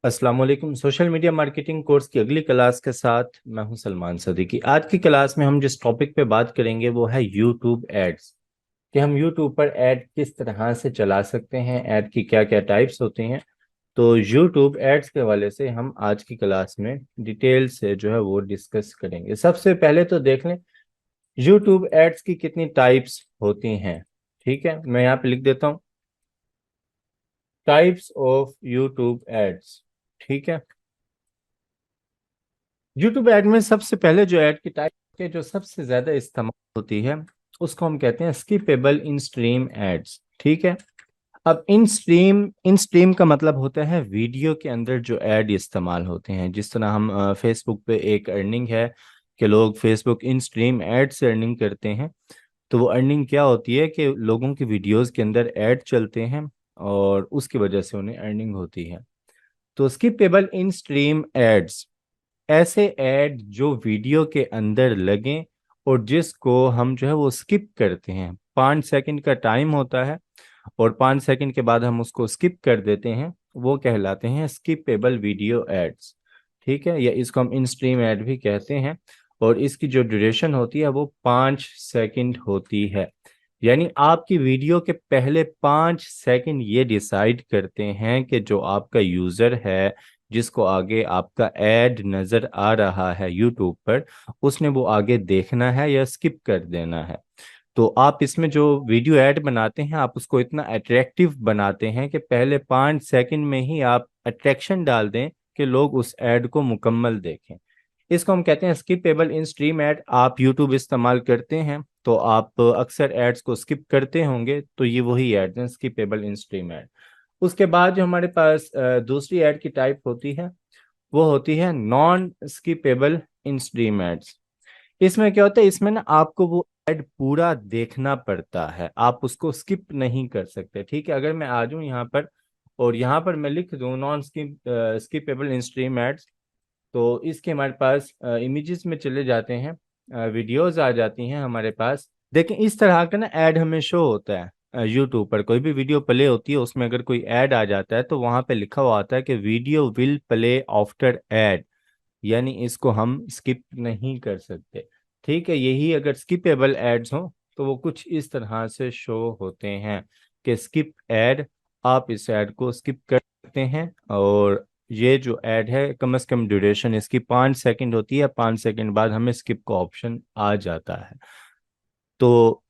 अस्सलाम वालेकुम। Social media marketing course की अगली क्लास के साथ मैं हूं सलमान सदीकी। आज की क्लास में हम जिस टॉपिक पे बात करेंगे वो है यूट्यूब एड्स, कि हम यूट्यूब पर ऐड किस तरह से चला सकते हैं, ऐड की क्या क्या टाइप्स होती हैं। तो यूट्यूब एड्स के हवाले से हम आज की क्लास में डिटेल से जो है वो डिस्कस करेंगे। सबसे पहले तो देख लें यूट्यूब एड्स की कितनी टाइप्स होती हैं। ठीक है, मैं यहाँ पे लिख देता हूँ टाइप्स ऑफ यूट्यूब एड्स। ठीक है, यूट्यूब ऐड में सबसे पहले जो ऐड की टाइप के जो सबसे ज्यादा इस्तेमाल होती है उसको हम कहते हैं स्किपेबल इन स्ट्रीम एड्स। ठीक है, अब इन स्ट्रीम का मतलब होता है वीडियो के अंदर जो ऐड इस्तेमाल होते हैं। जिस तरह हम फेसबुक पे एक अर्निंग है कि लोग फेसबुक इन स्ट्रीम ऐड से अर्निंग करते हैं। तो वो अर्निंग क्या होती है कि लोगों की वीडियोस के अंदर ऐड चलते हैं और उसकी वजह से उन्हें अर्निंग होती है। तो स्किपेबल इन स्ट्रीम एड्स ऐसे ऐड जो वीडियो के अंदर लगें और जिसको हम जो है वो स्किप करते हैं। 5 सेकंड का टाइम होता है और 5 सेकंड के बाद हम उसको स्किप कर देते हैं, वो कहलाते हैं स्किपेबल वीडियो एड्स। ठीक है, या इसको हम इन स्ट्रीम ऐड भी कहते हैं। और इसकी जो ड्यूरेशन होती है वो 5 सेकंड होती है। यानी आपकी वीडियो के पहले 5 सेकंड ये डिसाइड करते हैं कि जो आपका यूजर है, जिसको आगे आपका ऐड नजर आ रहा है यूट्यूब पर, उसने वो आगे देखना है या स्किप कर देना है। तो आप इसमें जो वीडियो ऐड बनाते हैं आप उसको इतना अट्रैक्टिव बनाते हैं कि पहले 5 सेकंड में ही आप अट्रैक्शन डाल दें कि लोग उस ऐड को मुकम्मल देखें। इसको हम कहते हैं स्किपेबल इन स्ट्रीम ऐड। आप यूट्यूब इस्तेमाल करते हैं तो आप अक्सर एड्स को स्किप करते होंगे, तो ये वही एड्स हैं स्किपेबल इन स्ट्रीम ऐड। उसके बाद जो हमारे पास दूसरी ऐड की टाइप होती है वो होती है non skippable in stream ads. इसमें क्या होता है, इसमें ना आपको वो ऐड पूरा देखना पड़ता है, आप उसको स्किप नहीं कर सकते। ठीक है, अगर मैं आ जाऊं यहाँ पर और यहाँ पर मैं लिख दूं non skippable in stream ads, तो इसके हमारे पास इमेजेस में चले जाते हैं, वीडियोस आ जाती हैं हमारे पास। देखें इस तरह का ना ऐड हमें शो होता है यूट्यूब पर। कोई भी वीडियो प्ले होती है उसमें अगर कोई ऐड आ जाता है तो वहां पे लिखा हुआ आता है कि video will play after add, यानी इसको हम स्किप नहीं कर सकते। ठीक है, यही अगर स्किपेबल एड्स हो तो वो कुछ इस तरह से शो होते हैं कि स्किप ऐड, आप इस ऐड को स्किप कर सकते हैं। और ये जो ऐड है कम से कम ड्यूरेशन इसकी 5 सेकंड होती है, 5 सेकंड बाद हमें स्किप का ऑप्शन आ जाता है। तो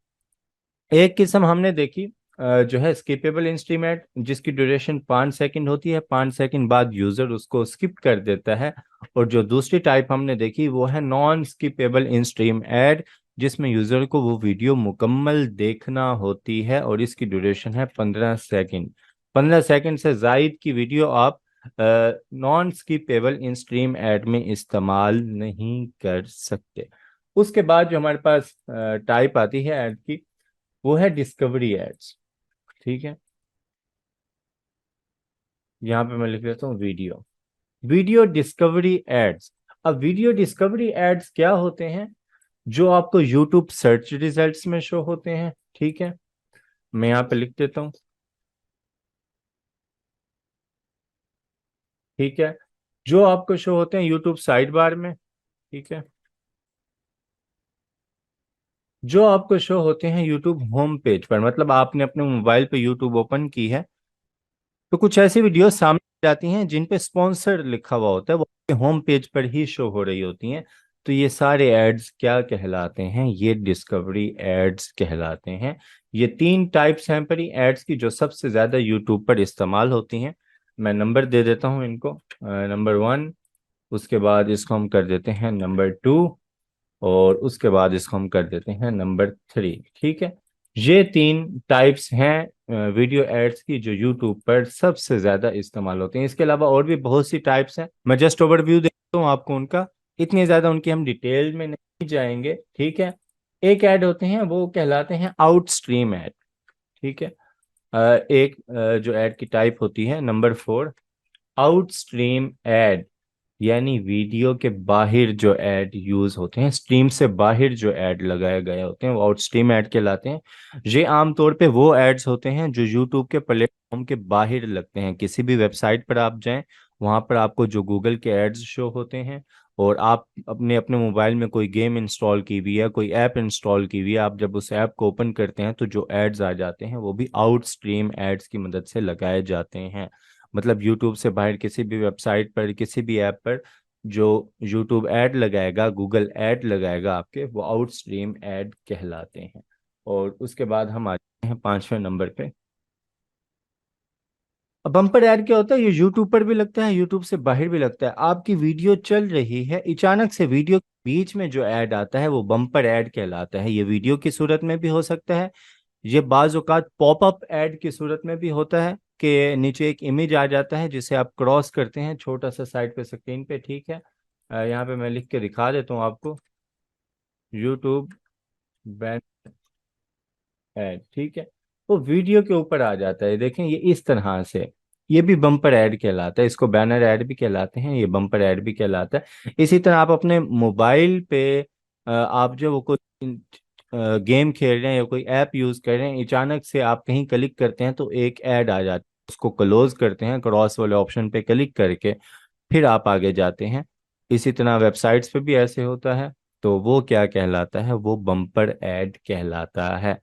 एक किस्म हमने देखी जो है स्किपेबल इंस्ट्रूमेंट, जिसकी ड्यूरेशन 5 सेकंड होती है, 5 सेकंड बाद यूजर उसको स्किप कर देता है। और जो दूसरी टाइप हमने देखी वो है नॉन स्किपेबल इंस्ट्रीम एड, जिसमें यूजर को वो वीडियो मुकम्मल देखना होती है और इसकी ड्यूरेशन है 15 सेकंड। 15 सेकंड से जायद की वीडियो आप नॉन स्किपेबल इंस्ट्रीम एड में इस्तेमाल नहीं कर सकते। उसके बाद जो हमारे पास टाइप आती है ऐड की वो है डिस्कवरी एड्स। ठीक है, यहाँ पे मैं लिख देता हूँ वीडियो वीडियो डिस्कवरी एड्स। अब वीडियो डिस्कवरी एड्स क्या होते हैं, जो आपको यूट्यूब सर्च रिजल्ट्स में शो होते हैं। ठीक है, मैं यहाँ पे लिख देता हूँ। ठीक है, जो आपको शो होते हैं यूट्यूब साइड बार में। ठीक है, जो आपको शो होते हैं यूट्यूब होम पेज पर, मतलब आपने अपने मोबाइल पे यूट्यूब ओपन की है तो कुछ ऐसी वीडियो सामने जाती हैं जिन पे स्पॉन्सर लिखा हुआ होता है, वो आपके होम पेज पर ही शो हो रही होती हैं। तो ये सारे एड्स क्या कहलाते हैं, ये डिस्कवरी एड्स कहलाते हैं। ये तीन टाइप्स हैं पर एड्स की जो सबसे ज्यादा यूट्यूब पर इस्तेमाल होती हैं। मैं नंबर दे देता हूँ इनको। नंबर 1, उसके बाद इसको हम कर देते हैं नंबर 2 और उसके बाद इसको हम कर देते हैं नंबर 3। ठीक है, ये तीन टाइप्स हैं वीडियो एड्स की जो यूट्यूब पर सबसे ज्यादा इस्तेमाल होते हैं। इसके अलावा और भी बहुत सी टाइप्स हैं, मैं जस्ट ओवरव्यू देता हूँ आपको उनका, इतने ज्यादा उनकी हम डिटेल में नहीं जाएंगे। ठीक है, एक ऐड होते हैं वो कहलाते हैं आउटस्ट्रीम ऐड। ठीक है, एक जो ऐड की टाइप होती है नंबर 4, आउटस्ट्रीम ऐड, यानी वीडियो के बाहर जो ऐड यूज होते हैं, स्ट्रीम से बाहर जो ऐड लगाए गए होते हैं वो आउट स्ट्रीम ऐड कहलाते हैं। ये आमतौर पे वो एड्स होते हैं जो यूट्यूब के प्लेटफॉर्म के बाहर लगते हैं। किसी भी वेबसाइट पर आप जाएं वहाँ पर आपको जो गूगल के एड्स शो होते हैं, और आप अपने अपने मोबाइल में कोई गेम इंस्टॉल की हुई है, कोई ऐप इंस्टॉल की हुई है, आप जब उस ऐप को ओपन करते हैं तो जो एड्स आ जाते हैं वो भी आउट स्ट्रीम एड्स की मदद से लगाए जाते हैं। मतलब यूट्यूब से बाहर किसी भी वेबसाइट पर, किसी भी ऐप पर जो यूट्यूब ऐड लगाएगा, गूगल ऐड लगाएगा आपके, वो आउट स्ट्रीम ऐड कहलाते हैं। और उसके बाद हम आ जाते हैं पांचवें नंबर पे। अब बम्पर ऐड क्या होता है? ये यूट्यूब पर भी लगता है, यूट्यूब से बाहर भी लगता है। आपकी वीडियो चल रही है, अचानक से वीडियो के बीच में जो ऐड आता है वो बम्पर ऐड कहलाता है। ये वीडियो की सूरत में भी हो सकता है, ये बाज औकात पॉपअप ऐड की सूरत में भी होता है कि नीचे एक इमेज आ जाता है जिसे आप क्रॉस करते हैं छोटा सा साइड पे स्क्रीन पे, ठीक है। यहाँ पे मैं लिख के दिखा देता हूँ आपको, यूट्यूब बैन ऐड, ठीक है। वो वीडियो के ऊपर आ जाता है, देखें ये इस तरह से। ये भी बम्पर ऐड कहलाता है, इसको बैनर ऐड भी कहलाते हैं, ये बम्पर ऐड भी कहलाता है। इसी तरह आप अपने मोबाइल पे आप जो वो कोई गेम खेल रहे हैं या कोई ऐप यूज कर रहे हैं, अचानक से आप कहीं क्लिक करते हैं तो एक ऐड आ जाता है, उसको क्लोज करते हैं क्रॉस वाले ऑप्शन पे क्लिक करके, फिर आप आगे जाते हैं। इसी तरह वेबसाइट्स पे भी ऐसे होता है, तो वो क्या कहलाता है? वो बम्पर ऐड कहलाता है।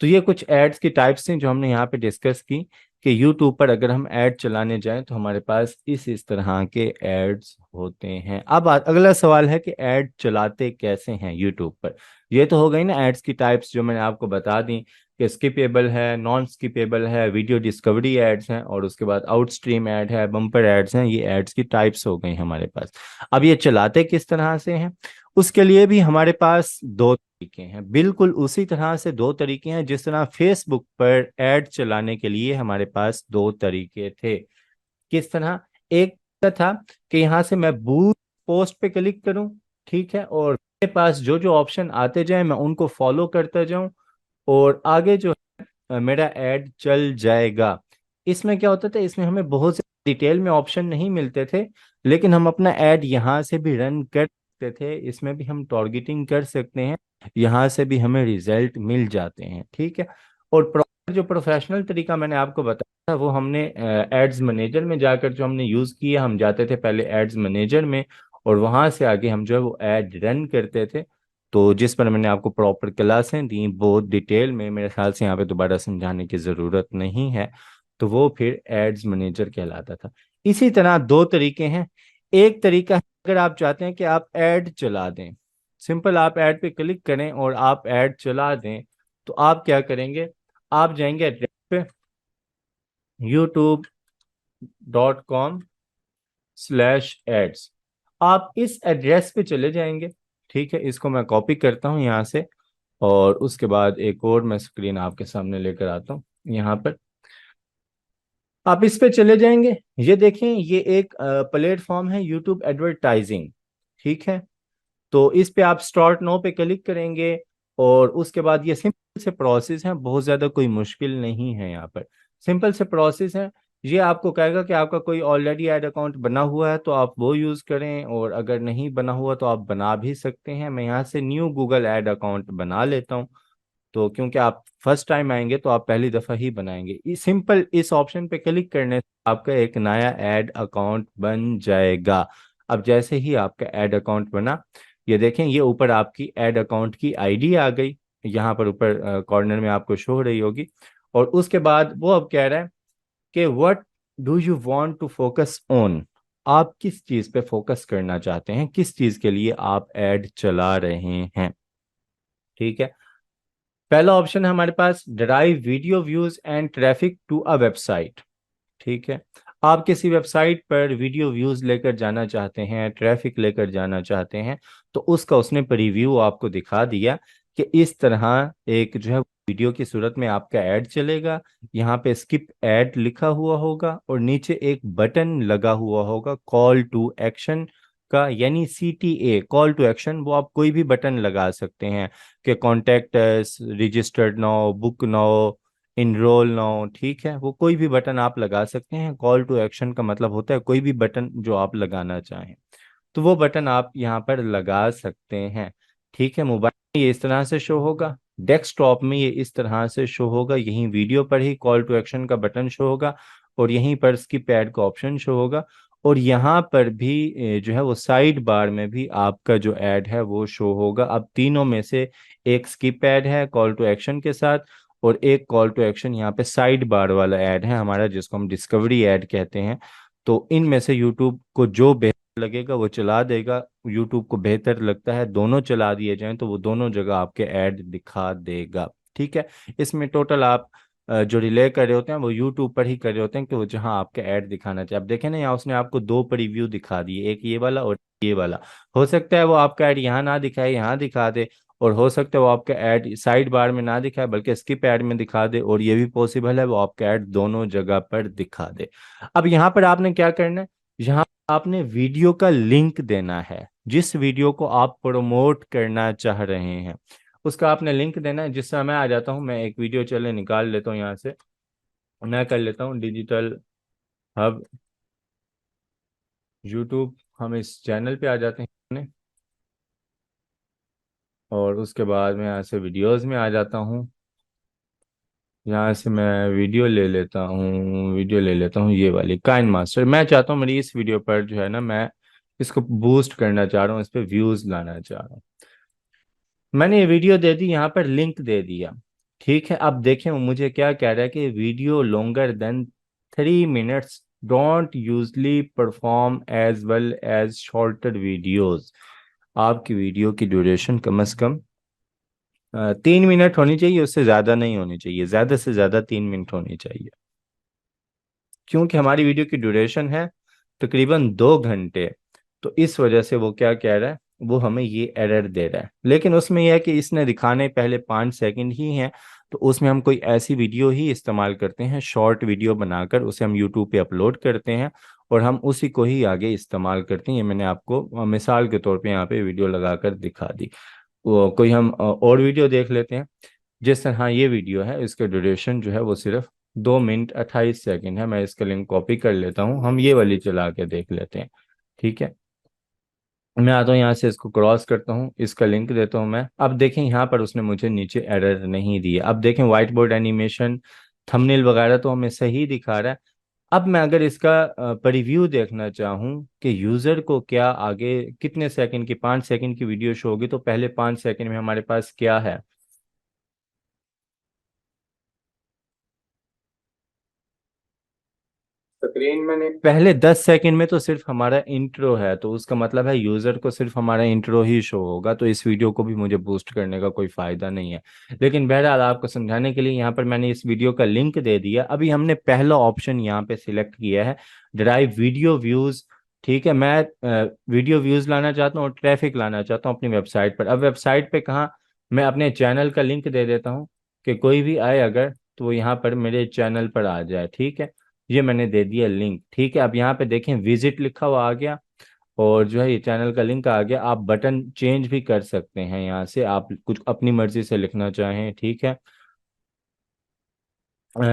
तो ये कुछ एड्स की टाइप्स हैं जो हमने यहाँ पे डिस्कस की, कि यूट्यूब पर अगर हम ऐड चलाने जाएं तो हमारे पास इस तरह के एड्स होते हैं। अब अगला सवाल है कि ऐड चलाते कैसे हैं यूट्यूब पर। ये तो हो गई ना एड्स की टाइप्स जो मैंने आपको बता दी, कि स्किपेबल है, नॉन स्किपेबल है, वीडियो डिस्कवरी एड्स हैं, और उसके बाद आउटस्ट्रीम ऐड है, बम्पर एड्स हैं। ये एड्स की टाइप्स हो गई हमारे पास। अब ये चलाते किस तरह से हैं, उसके लिए भी हमारे पास दो तरीके हैं। बिल्कुल उसी तरह से दो तरीके हैं जिस तरह फेसबुक पर ऐड चलाने के लिए हमारे पास दो तरीके थे। किस तरह? एक था कि यहाँ से मैं बूस्ट पोस्ट पे क्लिक करूं, ठीक है, और मेरे पास जो जो ऑप्शन आते जाए मैं उनको फॉलो करता जाऊं, और आगे जो मेरा ऐड चल जाएगा। इसमें क्या होता था, इसमें हमें बहुत से डिटेल में ऑप्शन नहीं मिलते थे, लेकिन हम अपना ऐड यहाँ से भी रन कर सकते थे, इसमें भी हम टारगेटिंग कर सकते हैं, यहाँ से भी हमें रिजल्ट मिल जाते हैं, ठीक है। और प्रॉपर जो प्रोफेशनल तरीका मैंने आपको बताया था वो हमने एड्स मैनेजर में जाकर जो हमने यूज़ किया, हम जाते थे पहले एड्स मैनेजर में, और वहाँ से आगे हम जो है वो ऐड रन करते थे। तो जिस पर मैंने आपको प्रॉपर क्लासें दी बहुत डिटेल में, मेरे ख्याल से यहाँ पे दोबारा समझाने की ज़रूरत नहीं है। तो वो फिर एड्स मैनेजर कहलाता था। इसी तरह दो तरीके हैं। एक तरीका है, अगर आप चाहते हैं कि आप ऐड चला दें, सिंपल आप ऐड पे क्लिक करें और आप ऐड चला दें, तो आप क्या करेंगे? आप जाएंगे एड्रेस पे youtube.com/ads। आप इस एड्रेस पे चले जाएंगे, ठीक है। इसको मैं कॉपी करता हूँ यहाँ से, और उसके बाद एक और मैं स्क्रीन आपके सामने लेकर आता हूँ यहाँ पर। आप इस पे चले जाएंगे, ये देखें ये एक प्लेटफॉर्म है यूट्यूब एडवर्टाइजिंग, ठीक है। तो इस पे आप स्टार्ट नो पे क्लिक करेंगे, और उसके बाद ये सिंपल से प्रोसेस है, बहुत ज़्यादा कोई मुश्किल नहीं है यहाँ पर, सिंपल से प्रोसेस है। ये आपको कहेगा कि आपका कोई ऑलरेडी ऐड अकाउंट बना हुआ है तो आप वो यूज़ करें, और अगर नहीं बना हुआ तो आप बना भी सकते हैं। मैं यहाँ से न्यू गूगल ऐड अकाउंट बना लेता हूँ, तो क्योंकि आप फर्स्ट टाइम आएंगे तो आप पहली दफ़ा ही बनाएंगे। इस सिंपल इस ऑप्शन पे क्लिक करने से आपका एक नया ऐड अकाउंट बन जाएगा। अब जैसे ही आपका ऐड अकाउंट बना, ये देखें ये ऊपर आपकी ऐड अकाउंट की आईडी आ गई, यहाँ पर ऊपर कॉर्नर में आपको शो हो रही होगी। और उसके बाद वो अब कह रहा है कि what do you want to focus on, आप किस चीज़ पे फोकस करना चाहते हैं, किस चीज़ के लिए आप ऐड चला रहे हैं, ठीक है। पहला ऑप्शन है हमारे पास drive video views and traffic to a website, ठीक है। आप किसी वेबसाइट पर वीडियो व्यूज लेकर जाना चाहते हैं, ट्रैफिक लेकर जाना चाहते हैं, तो उसका उसने प्रीव्यू आपको दिखा दिया कि इस तरह एक जो है वीडियो की सूरत में आपका ऐड चलेगा। यहाँ पे स्किप ऐड लिखा हुआ होगा, और नीचे एक बटन लगा हुआ होगा कॉल टू एक्शन का, यानी CTA, कॉल टू एक्शन। वो आप कोई भी बटन लगा सकते हैं कि contact registered now, book now, enroll now, ठीक है। वो कोई भी बटन आप लगा सकते हैं। कॉल टू एक्शन का मतलब होता है कोई भी बटन जो आप लगाना चाहें, तो वो बटन आप यहाँ पर लगा सकते हैं, ठीक है। मोबाइल में ये इस तरह से शो होगा, डेस्कटॉप में ये इस तरह से शो होगा, यहीं वीडियो पर ही कॉल टू एक्शन का बटन शो होगा, और यहीं पर स्किप ऐड का ऑप्शन शो होगा। और यहाँ पर भी जो है वो साइड बार में भी आपका जो ऐड है वो शो होगा। अब तीनों में से एक स्किप ऐड है कॉल टू एक्शन के साथ, और एक कॉल टू एक्शन यहाँ पे साइड बार वाला ऐड है हमारा, जिसको हम डिस्कवरी ऐड कहते हैं। तो इनमें से यूट्यूब को जो बेहतर लगेगा वो चला देगा। यूट्यूब को बेहतर लगता है दोनों चला दिए जाएं तो वो दोनों जगह आपके ऐड दिखा देगा। ठीक है। इसमें टोटल आप जो रिले कर रहे होते हैं वो यूट्यूब पर ही कर रहे होते हैं कि वो जहां आपके ऐड दिखाना चाहिए। अब देखें ना, यहाँ उसने आपको दो प्रीव्यू दिखा दिए, एक ये वाला और ये वाला। हो सकता है वो आपका ऐड यहाँ ना दिखाए, यहाँ दिखा दे, और हो सकता है वो आपका ऐड साइड बार में ना दिखाए बल्कि स्किप ऐड में दिखा दे, और ये भी पॉसिबल है वो आपका ऐड दोनों जगह पर दिखा दे। अब यहाँ पर आपने क्या करना है, यहाँ आपने वीडियो का लिंक देना है। जिस वीडियो को आप प्रमोट करना चाह रहे हैं उसका आपने लिंक देना है। जिससे मैं आ जाता हूँ, मैं एक वीडियो चले निकाल लेता हूँ यहाँ से, मैं कर लेता हूँ डिजिटल हब यूट्यूब। हम इस चैनल पे आ जाते हैं और उसके बाद मैं यहाँ से वीडियोस में आ जाता हूँ। यहाँ से मैं वीडियो ले लेता हूँ ये वाली काइन मास्टर। मैं चाहता हूँ मेरी इस वीडियो पर जो है ना, मैं इसको बूस्ट करना चाह रहा हूँ, इस पर व्यूज लाना चाह रहा हूँ। मैंने ये वीडियो दे दी, यहाँ पर लिंक दे दिया। ठीक है। अब देखें वो मुझे क्या कह रहा है कि video longer than 3 minutes don't usually perform as well as shorter videos. आपकी वीडियो की ड्यूरेशन कम से कम 3 मिनट होनी चाहिए, उससे ज़्यादा नहीं होनी चाहिए, ज़्यादा से ज़्यादा 3 मिनट होनी चाहिए। क्योंकि हमारी वीडियो की ड्यूरेशन है तकरीबन 2 घंटे। तो इस वजह से वो क्या कह रहा है, वो हमें ये एरर दे रहा है। लेकिन उसमें यह है कि इसने दिखाने पहले 5 सेकंड ही हैं, तो उसमें हम कोई ऐसी वीडियो ही इस्तेमाल करते हैं, शॉर्ट वीडियो बनाकर उसे हम यूट्यूब पे अपलोड करते हैं और हम उसी को ही आगे इस्तेमाल करते हैं। ये मैंने आपको मिसाल के तौर पे यहाँ पे वीडियो लगाकर दिखा दी। वो कोई हम और वीडियो देख लेते हैं। जिस तरह ये वीडियो है, इसका ड्यूरेशन जो है वो सिर्फ 2 मिनट 28 सेकंड है। मैं इसका लिंक कॉपी कर लेता हूँ, हम ये वाली चला के देख लेते हैं। ठीक है। मैं आता हूँ यहाँ से, इसको क्रॉस करता हूँ, इसका लिंक देता हूँ मैं। अब देखें यहाँ पर उसने मुझे नीचे एरर नहीं दिया। अब देखें व्हाइट बोर्ड एनिमेशन, थंबनेल वगैरह तो हमें सही दिखा रहा है। अब मैं अगर इसका प्रीव्यू देखना चाहूँ कि यूज़र को क्या आगे कितने सेकंड की, 5 सेकंड की वीडियो शो होगी, तो पहले 5 सेकंड में हमारे पास क्या है। स्क्रीन मैंने पहले 10 सेकंड में तो सिर्फ हमारा इंट्रो है, तो उसका मतलब है यूजर को सिर्फ हमारा इंट्रो ही शो होगा, तो इस वीडियो को भी मुझे बूस्ट करने का कोई फायदा नहीं है। लेकिन बहरहाल आपको समझाने के लिए यहाँ पर मैंने इस वीडियो का लिंक दे दिया। अभी हमने पहला ऑप्शन यहाँ पे सिलेक्ट किया है, ड्राइव वीडियो व्यूज। ठीक है। मैं वीडियो व्यूज लाना चाहता हूँ और ट्रैफिक लाना चाहता हूँ अपनी वेबसाइट पर। अब वेबसाइट पे कहाँ, मैं अपने चैनल का लिंक दे देता हूँ कि कोई भी आए अगर तो वो यहाँ पर मेरे चैनल पर आ जाए। ठीक है। ये मैंने दे दिया लिंक। ठीक है। अब यहाँ पे देखें विजिट लिखा हुआ आ गया, और जो है ये चैनल का लिंक आ गया। आप बटन चेंज भी कर सकते हैं, यहाँ से आप कुछ अपनी मर्जी से लिखना चाहें। ठीक है।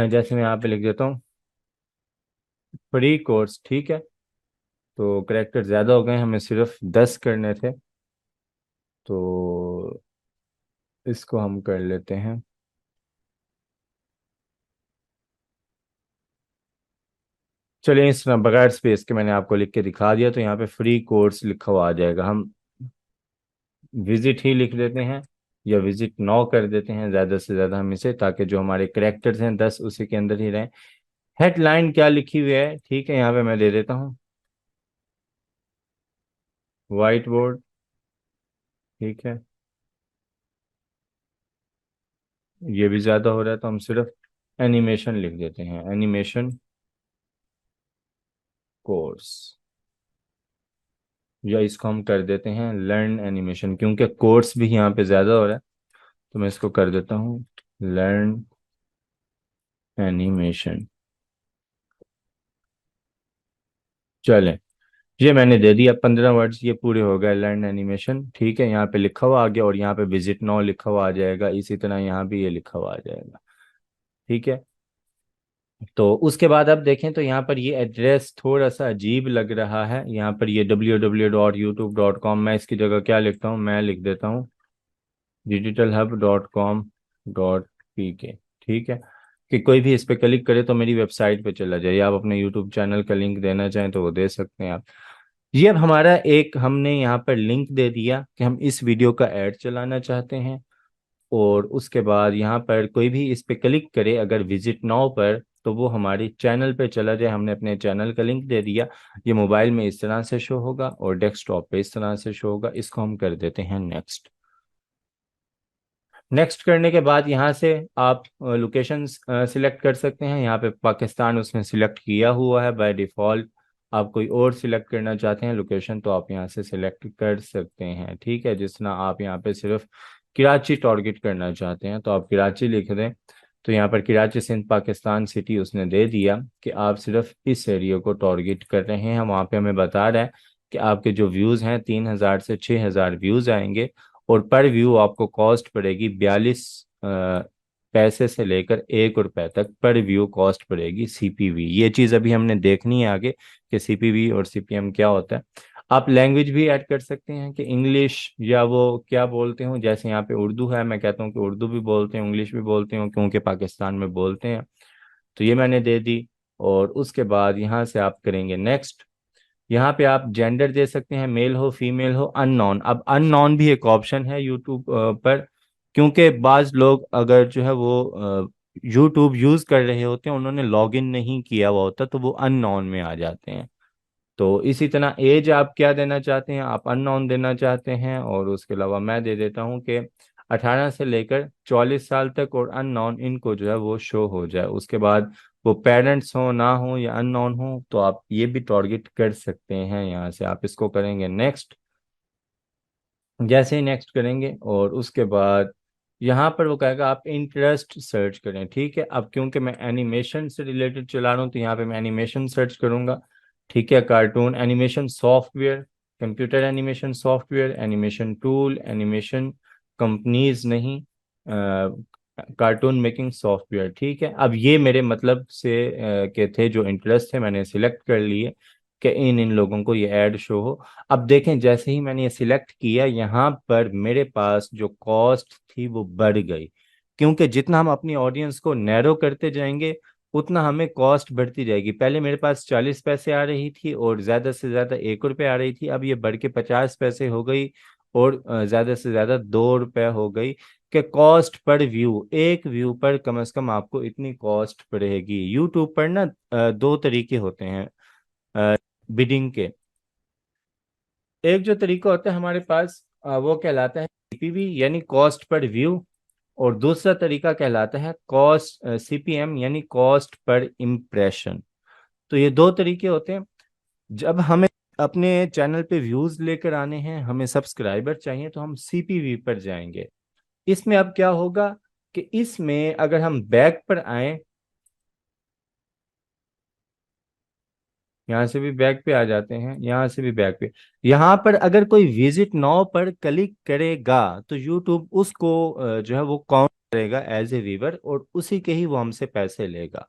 जैसे मैं यहाँ पे लिख देता हूँ फ्री कोर्स। ठीक है। तो करेक्टर ज़्यादा हो गए, हमें सिर्फ 10 करने थे, तो इसको हम कर लेते हैं। चलिए, इस तरह बगैर स्पेस के मैंने आपको लिख के दिखा दिया, तो यहाँ पे फ्री कोर्स लिखा हुआ आ जाएगा। हम विजिट ही लिख देते हैं या विजिट नाउ कर देते हैं ज़्यादा से ज़्यादा हम इसे, ताकि जो हमारे करेक्टर्स हैं 10 उसी के अंदर ही रहें। हेडलाइन क्या लिखी हुई है, ठीक है, यहाँ पे मैं दे देता हूँ वाइट बोर्ड। ठीक है। ये भी ज़्यादा हो रहा है तो हम सिर्फ एनिमेशन लिख देते हैं, एनिमेशन कोर्स, या इसको हम कर देते हैं लर्न एनिमेशन, क्योंकि कोर्स भी यहाँ पे ज़्यादा हो रहा है। तो मैं इसको कर देता हूँ लर्न एनिमेशन। चलें, ये मैंने दे दिया 15 वर्ड्स, ये पूरे हो गए लर्न एनिमेशन। ठीक है। यहाँ पे लिखा हुआ आ गया और यहाँ पे विजिट नाउ लिखा हुआ आ जाएगा, इसी तरह यहाँ भी ये लिखा हुआ आ जाएगा। ठीक है। तो उसके बाद अब देखें तो यहाँ पर ये एड्रेस थोड़ा सा अजीब लग रहा है। यहाँ पर ये www.youtube.com, मैं इसकी जगह क्या लिखता हूँ, मैं लिख देता हूँ digitalhub.com.pk। ठीक है। कि कोई भी इस पे क्लिक करे तो मेरी वेबसाइट पे चला जाए, या आप अपने यूट्यूब चैनल का लिंक देना चाहें तो वो दे सकते हैं आप। ये अब हमारा एक हमने यहाँ पर लिंक दे दिया कि हम इस वीडियो का ऐड चलाना चाहते हैं, और उसके बाद यहाँ पर कोई भी इस पे क्लिक करे अगर विजिट नाउ पर, तो वो हमारी चैनल पे चला जाए। हमने अपने चैनल का लिंक दे दिया। ये मोबाइल में इस तरह से शो होगा और डेस्कटॉप पे इस तरह से शो होगा। इसको हम कर देते हैं नेक्स्ट। नेक्स्ट करने के बाद यहाँ से आप लोकेशन सिलेक्ट कर सकते हैं। यहाँ पे पाकिस्तान उसने सिलेक्ट किया हुआ है बाय डिफ़ॉल्ट। आप कोई और सिलेक्ट करना चाहते हैं लोकेशन तो आप यहाँ से सिलेक्ट कर सकते हैं, ठीक है। जिस तरह आप यहाँ पे सिर्फ कराची टारगेट करना चाहते हैं तो आप कराची लिख दें। तो यहाँ पर कराची सिंध पाकिस्तान सिटी उसने दे दिया कि आप सिर्फ इस एरिया को टारगेट कर रहे हैं। वहाँ पे हमें बता रहा है कि आपके जो व्यूज़ हैं 3,000 से 6,000 व्यूज़ आएंगे, और पर व्यू आपको कॉस्ट पड़ेगी 42 पैसे से लेकर 1 रुपए तक पर व्यू कॉस्ट पड़ेगी सीपीवी। ये चीज़ अभी हमने देखनी है आगे कि सीपीवी और सीपीएम क्या होता है। आप लैंग्वेज भी ऐड कर सकते हैं कि इंग्लिश या वो क्या बोलते हो, जैसे यहाँ पे उर्दू है, मैं कहता हूँ कि उर्दू भी बोलते हैं इंग्लिश भी बोलते हो क्योंकि पाकिस्तान में बोलते हैं। तो ये मैंने दे दी, और उसके बाद यहाँ से आप करेंगे नेक्स्ट। यहाँ पे आप जेंडर दे सकते हैं, मेल हो फीमेल हो अननोन। अब अननोन भी एक ऑप्शन है यूट्यूब पर, क्योंकि बाज लोग अगर जो है वो यूट्यूब यूज़ कर रहे होते हैं, उन्होंने लॉगिन नहीं किया हुआ होता तो वो अननोन में आ जाते हैं। तो इसी तरह एज आप क्या देना चाहते हैं, आप अननोन देना चाहते हैं, और उसके अलावा मैं दे देता हूँ कि 18 से लेकर 44 साल तक, और अननोन इनको जो है वो शो हो जाए। उसके बाद वो पेरेंट्स हो ना हो या अननोन हो तो आप ये भी टारगेट कर सकते हैं। यहाँ से आप इसको करेंगे नेक्स्ट। जैसे ही नेक्स्ट करेंगे और उसके बाद यहाँ पर वो कहेगा आप इंटरेस्ट सर्च करें, ठीक है। अब क्योंकि मैं एनिमेशन से रिलेटेड चला रहा हूँ तो यहाँ पे मैं एनिमेशन सर्च करूँगा, ठीक है। Cartoon animation software, computer animation software, animation tool, animation companies नहीं, कार्टून मेकिंग सॉफ्टवेयर, ठीक है। अब ये मेरे मतलब से के थे जो इंटरेस्ट थे, मैंने सिलेक्ट कर लिए कि इन इन लोगों को ये ऐड शो हो। अब देखें जैसे ही मैंने ये सिलेक्ट किया, यहाँ पर मेरे पास जो कॉस्ट थी वो बढ़ गई, क्योंकि जितना हम अपनी ऑडियंस को नैरो करते जाएंगे उतना हमें कॉस्ट बढ़ती जाएगी। पहले मेरे पास 40 पैसे आ रही थी और ज़्यादा से ज़्यादा 1 रुपये आ रही थी, अब ये बढ़ के 50 पैसे हो गई, और ज़्यादा से ज़्यादा 2 रुपये हो गई। कि कॉस्ट पर व्यू, एक व्यू पर कम से कम आपको इतनी कॉस्ट पड़ेगी। यूट्यूब पर ना दो तरीके होते हैं बिडिंग के। एक जो तरीका होता है हमारे पास वो कहलाता है सीपीवी यानी कॉस्ट पर व्यू, और दूसरा तरीका कहलाता है कॉस्ट सीपीएम यानी कॉस्ट पर इम्प्रेशन। तो ये दो तरीके होते हैं। जब हमें अपने चैनल पे व्यूज लेकर आने हैं, हमें सब्सक्राइबर चाहिए, तो हम सीपीवी पर जाएंगे। इसमें अब क्या होगा कि इसमें अगर हम बैक पर आए, यहाँ से भी बैक पे आ जाते हैं, यहाँ से भी बैक पे, यहाँ पर अगर कोई विजिट नाउ पर क्लिक करेगा तो यूट्यूब उसको जो है वो काउंट करेगा एज ए व्यूअर, और उसी के ही वो हमसे पैसे लेगा।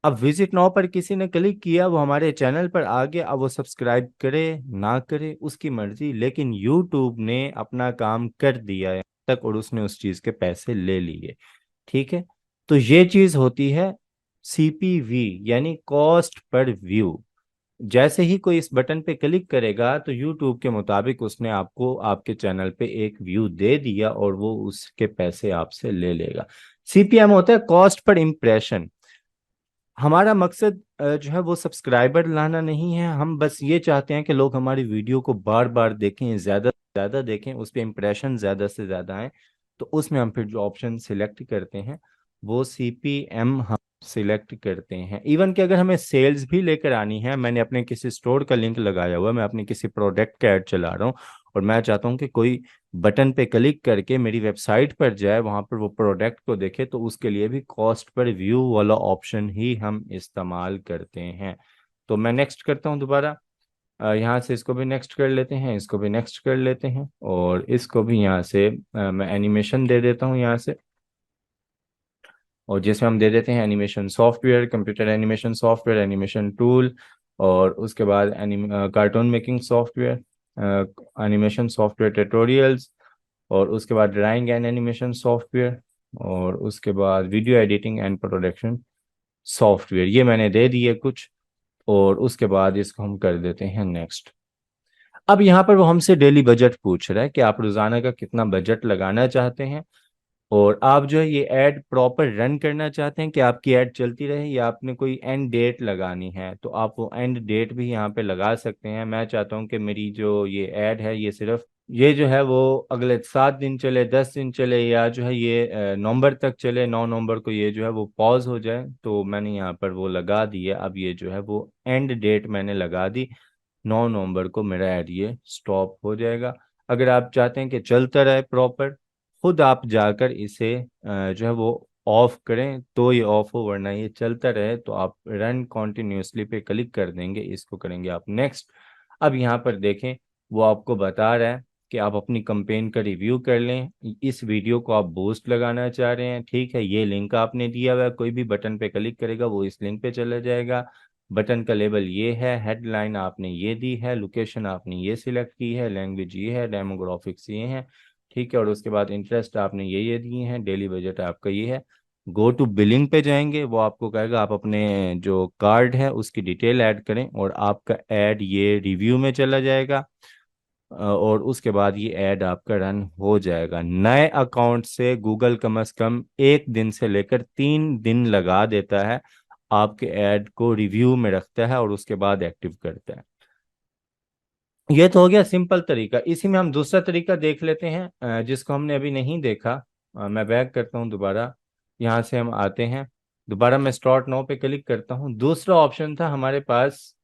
अब विजिट नाउ पर किसी ने क्लिक किया, वो हमारे चैनल पर आ गया, अब वो सब्सक्राइब करे ना करे उसकी मर्जी, लेकिन यूट्यूब ने अपना काम कर दिया है तक, और उसने उस चीज़ के पैसे ले लिए, ठीक है। तो ये चीज़ होती है सीपीवी यानी कॉस्ट पर व्यू। जैसे ही कोई इस बटन पे क्लिक करेगा तो यूट्यूब के मुताबिक उसने आपको आपके चैनल पे एक व्यू दे दिया और वो उसके पैसे आपसे ले लेगा। सीपीएम होता है कॉस्ट पर इम्प्रेशन। हमारा मकसद जो है वो सब्सक्राइबर लाना नहीं है, हम बस ये चाहते हैं कि लोग हमारी वीडियो को बार बार देखें, ज़्यादा से ज़्यादा देखें, उस पर इम्प्रेशन ज़्यादा से ज़्यादा आए। तो उसमें हम फिर जो ऑप्शन सिलेक्ट करते हैं वो सीपीएम हम सिलेक्ट करते हैं। इवन कि अगर हमें सेल्स भी लेकर आनी है, मैंने अपने किसी स्टोर का लिंक लगाया हुआ है, मैं अपने किसी प्रोडक्ट का ऐड चला रहा हूँ, और मैं चाहता हूँ कि कोई बटन पे क्लिक करके मेरी वेबसाइट पर जाए, वहां पर वो प्रोडक्ट को देखे, तो उसके लिए भी कॉस्ट पर व्यू वाला ऑप्शन ही हम इस्तेमाल करते हैं। तो मैं नेक्स्ट करता हूँ दोबारा। यहाँ से इसको भी नेक्स्ट कर लेते हैं, इसको भी नेक्स्ट कर लेते हैं, और इसको भी यहाँ से मैं एनिमेशन दे देता हूँ यहाँ से, और जिसमें हम दे देते हैं animation software, computer animation software, animation tool, और उसके बाद cartoon making software, animation software tutorials, और उसके बाद ड्राइंग एंड एनिमेशन सॉफ्टवेयर, और उसके बाद video editing and production software, ये मैंने दे दिए कुछ। और उसके बाद इसको हम कर देते हैं नेक्स्ट। अब यहाँ पर वो हमसे डेली बजट पूछ रहा है कि आप रोजाना का कितना बजट लगाना चाहते हैं, और आप जो है ये ऐड प्रॉपर रन करना चाहते हैं कि आपकी ऐड चलती रहे, या आपने कोई एंड डेट लगानी है तो आप वो एंड डेट भी यहाँ पे लगा सकते हैं। मैं चाहता हूँ कि मेरी जो ये ऐड है ये सिर्फ ये जो है वो अगले 7 दिन चले, 10 दिन चले, या जो है ये नवंबर तक चले, 9 नवंबर को ये जो है वो पॉज हो जाए। तो मैंने यहाँ पर वो लगा दी है। अब ये जो है वो एंड डेट मैंने लगा दी, 9 नवंबर को मेरा ऐड ये स्टॉप हो जाएगा। अगर आप चाहते हैं कि चलता रहे प्रॉपर, खुद आप जाकर इसे जो है वो ऑफ करें तो ये ऑफ हो, वरना ये चलता रहे तो आप रन कॉन्टिन्यूसली पे क्लिक कर देंगे, इसको करेंगे आप नेक्स्ट। अब यहाँ पर देखें, वो आपको बता रहा है कि आप अपनी कंपेन का रिव्यू कर लें। इस वीडियो को आप बूस्ट लगाना चाह रहे हैं, ठीक है, ये लिंक आपने दिया हुआ है, कोई भी बटन पे क्लिक करेगा वो इस लिंक पे चला जाएगा। बटन का लेबल ये है, हेडलाइन आपने ये दी है, लोकेशन आपने ये सिलेक्ट की है, लैंग्वेज ये है, डेमोग्राफिक्स ये हैं, ठीक है, और उसके बाद इंटरेस्ट आपने ये दिए हैं, डेली बजट आपका ये है। गो टू बिलिंग पे जाएंगे, वो आपको कहेगा आप अपने जो कार्ड है उसकी डिटेल ऐड करें, और आपका ऐड ये रिव्यू में चला जाएगा। और उसके बाद ये ऐड आपका रन हो जाएगा। नए अकाउंट से गूगल कम से कम 1 दिन से लेकर 3 दिन लगा देता है, आपके ऐड को रिव्यू में रखता है और उसके बाद एक्टिव करता है। ये तो हो गया सिंपल तरीका। इसी में हम दूसरा तरीका देख लेते हैं जिसको हमने अभी नहीं देखा। मैं बैक करता हूँ दोबारा, यहाँ से हम आते हैं, दोबारा मैं स्टार्ट नाउ पे क्लिक करता हूँ। दूसरा ऑप्शन था हमारे पास,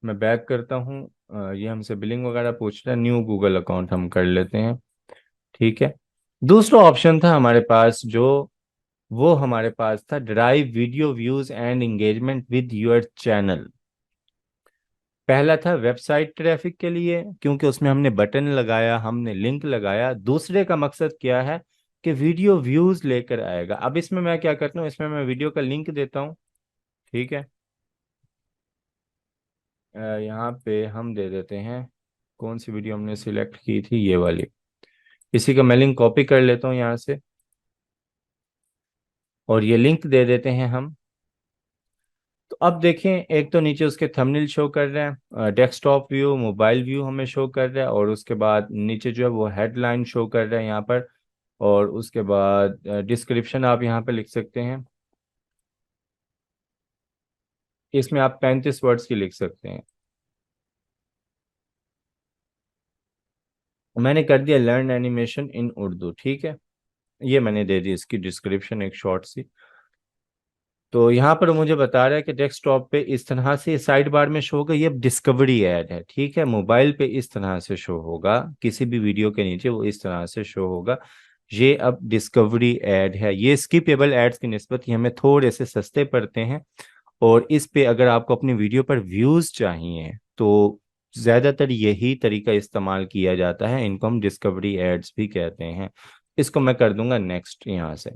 मैं बैक करता हूँ। ये हमसे बिलिंग वगैरह पूछ रहा है, न्यू गूगल अकाउंट हम कर लेते हैं, ठीक है। दूसरा ऑप्शन था हमारे पास जो, वो हमारे पास था drive video views and engagement with your channel. पहला था वेबसाइट ट्रैफिक के लिए, क्योंकि उसमें हमने बटन लगाया, हमने लिंक लगाया। दूसरे का मकसद क्या है कि वीडियो व्यूज लेकर आएगा। अब इसमें मैं क्या करता हूँ, इसमें मैं वीडियो का लिंक देता हूँ, ठीक है। यहाँ पे हम दे देते हैं, कौन सी वीडियो हमने सिलेक्ट की थी, ये वाली। इसी का मैं लिंक कॉपी कर लेता हूँ यहाँ से, और ये लिंक दे देते हैं हम। तो अब देखें, एक तो नीचे उसके थंबनेल शो कर रहे हैं, डेस्कटॉप व्यू, मोबाइल व्यू हमें शो कर रहा है, और उसके बाद नीचे जो है वो हेडलाइन शो कर रहा है यहाँ पर। और उसके बाद डिस्क्रिप्शन आप यहाँ पे लिख सकते हैं, इसमें आप 35 वर्ड्स की लिख सकते हैं। मैंने कर दिया लर्न एनिमेशन इन उर्दू, ठीक है। ये मैंने दे दी इसकी डिस्क्रिप्शन एक शॉर्ट सी। तो यहाँ पर मुझे बता रहा है कि डेस्कटॉप पे इस तरह से साइड बार में शो होगा, ये डिस्कवरी ऐड है, ठीक है। मोबाइल पे इस तरह से शो होगा, किसी भी वीडियो के नीचे वो इस तरह से शो होगा। ये अब डिस्कवरी ऐड है। ये स्किपेबल एड्स की निस्बत ये हमें थोड़े से सस्ते पड़ते हैं, और इस पे अगर आपको अपनी वीडियो पर व्यूज चाहिए तो ज्यादातर यही तरीका इस्तेमाल किया जाता है, इनको हम डिस्कवरी एड्स भी कहते हैं। इसको मैं कर दूंगा नेक्स्ट, यहाँ से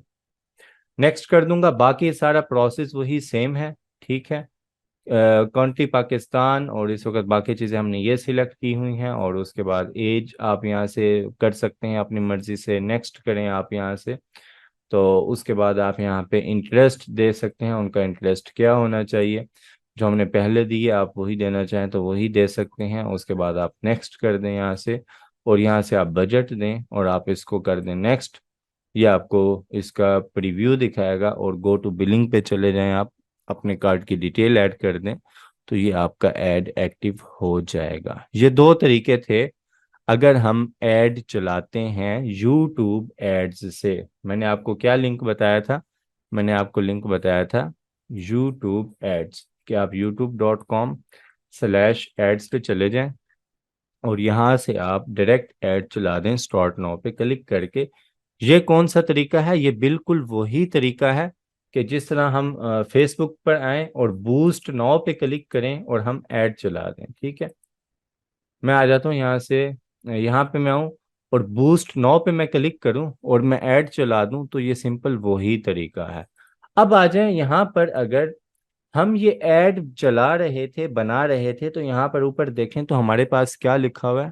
नेक्स्ट कर दूंगा। बाकी सारा प्रोसेस वही सेम है, ठीक है। कंट्री पाकिस्तान, और इस वक्त बाकी चीज़ें हमने ये सिलेक्ट की हुई हैं, और उसके बाद एज आप यहाँ से कर सकते हैं अपनी मर्जी से, नेक्स्ट करें आप यहाँ से। तो उसके बाद आप यहाँ पे इंटरेस्ट दे सकते हैं, उनका इंटरेस्ट क्या होना चाहिए, जो हमने पहले दिए आप वही देना चाहें तो वही दे सकते हैं। उसके बाद आप नेक्स्ट कर दें यहाँ से, और यहाँ से आप बजट दें और आप इसको कर दें नेक्स्ट। ये आपको इसका प्रीव्यू दिखाएगा, और गो टू बिलिंग पे चले जाएं, आप अपने कार्ड की डिटेल ऐड कर दें तो ये आपका ऐड एक्टिव हो जाएगा। ये दो तरीके थे अगर हम ऐड चलाते हैं यूट्यूब एड्स से। मैंने आपको क्या लिंक बताया था, मैंने आपको लिंक बताया था यूट्यूब एड्स, कि आप youtube.com/एड्स पे चले जाएं, और यहाँ से आप डायरेक्ट ऐड चला दें स्टार्ट नाउ पे क्लिक करके। ये कौन सा तरीका है, ये बिल्कुल वही तरीका है कि जिस तरह हम फेसबुक पर आएं और बूस्ट नाउ पे क्लिक करें और हम ऐड चला दें, ठीक है। मैं आ जाता हूँ यहाँ से, यहाँ पे मैं आऊँ और बूस्ट नाउ पे मैं क्लिक करूँ और मैं ऐड चला दूँ, तो ये सिंपल वही तरीका है। अब आ जाए यहाँ पर, अगर हम ये ऐड चला रहे थे, बना रहे थे, तो यहाँ पर ऊपर देखें तो हमारे पास क्या लिखा हुआ है,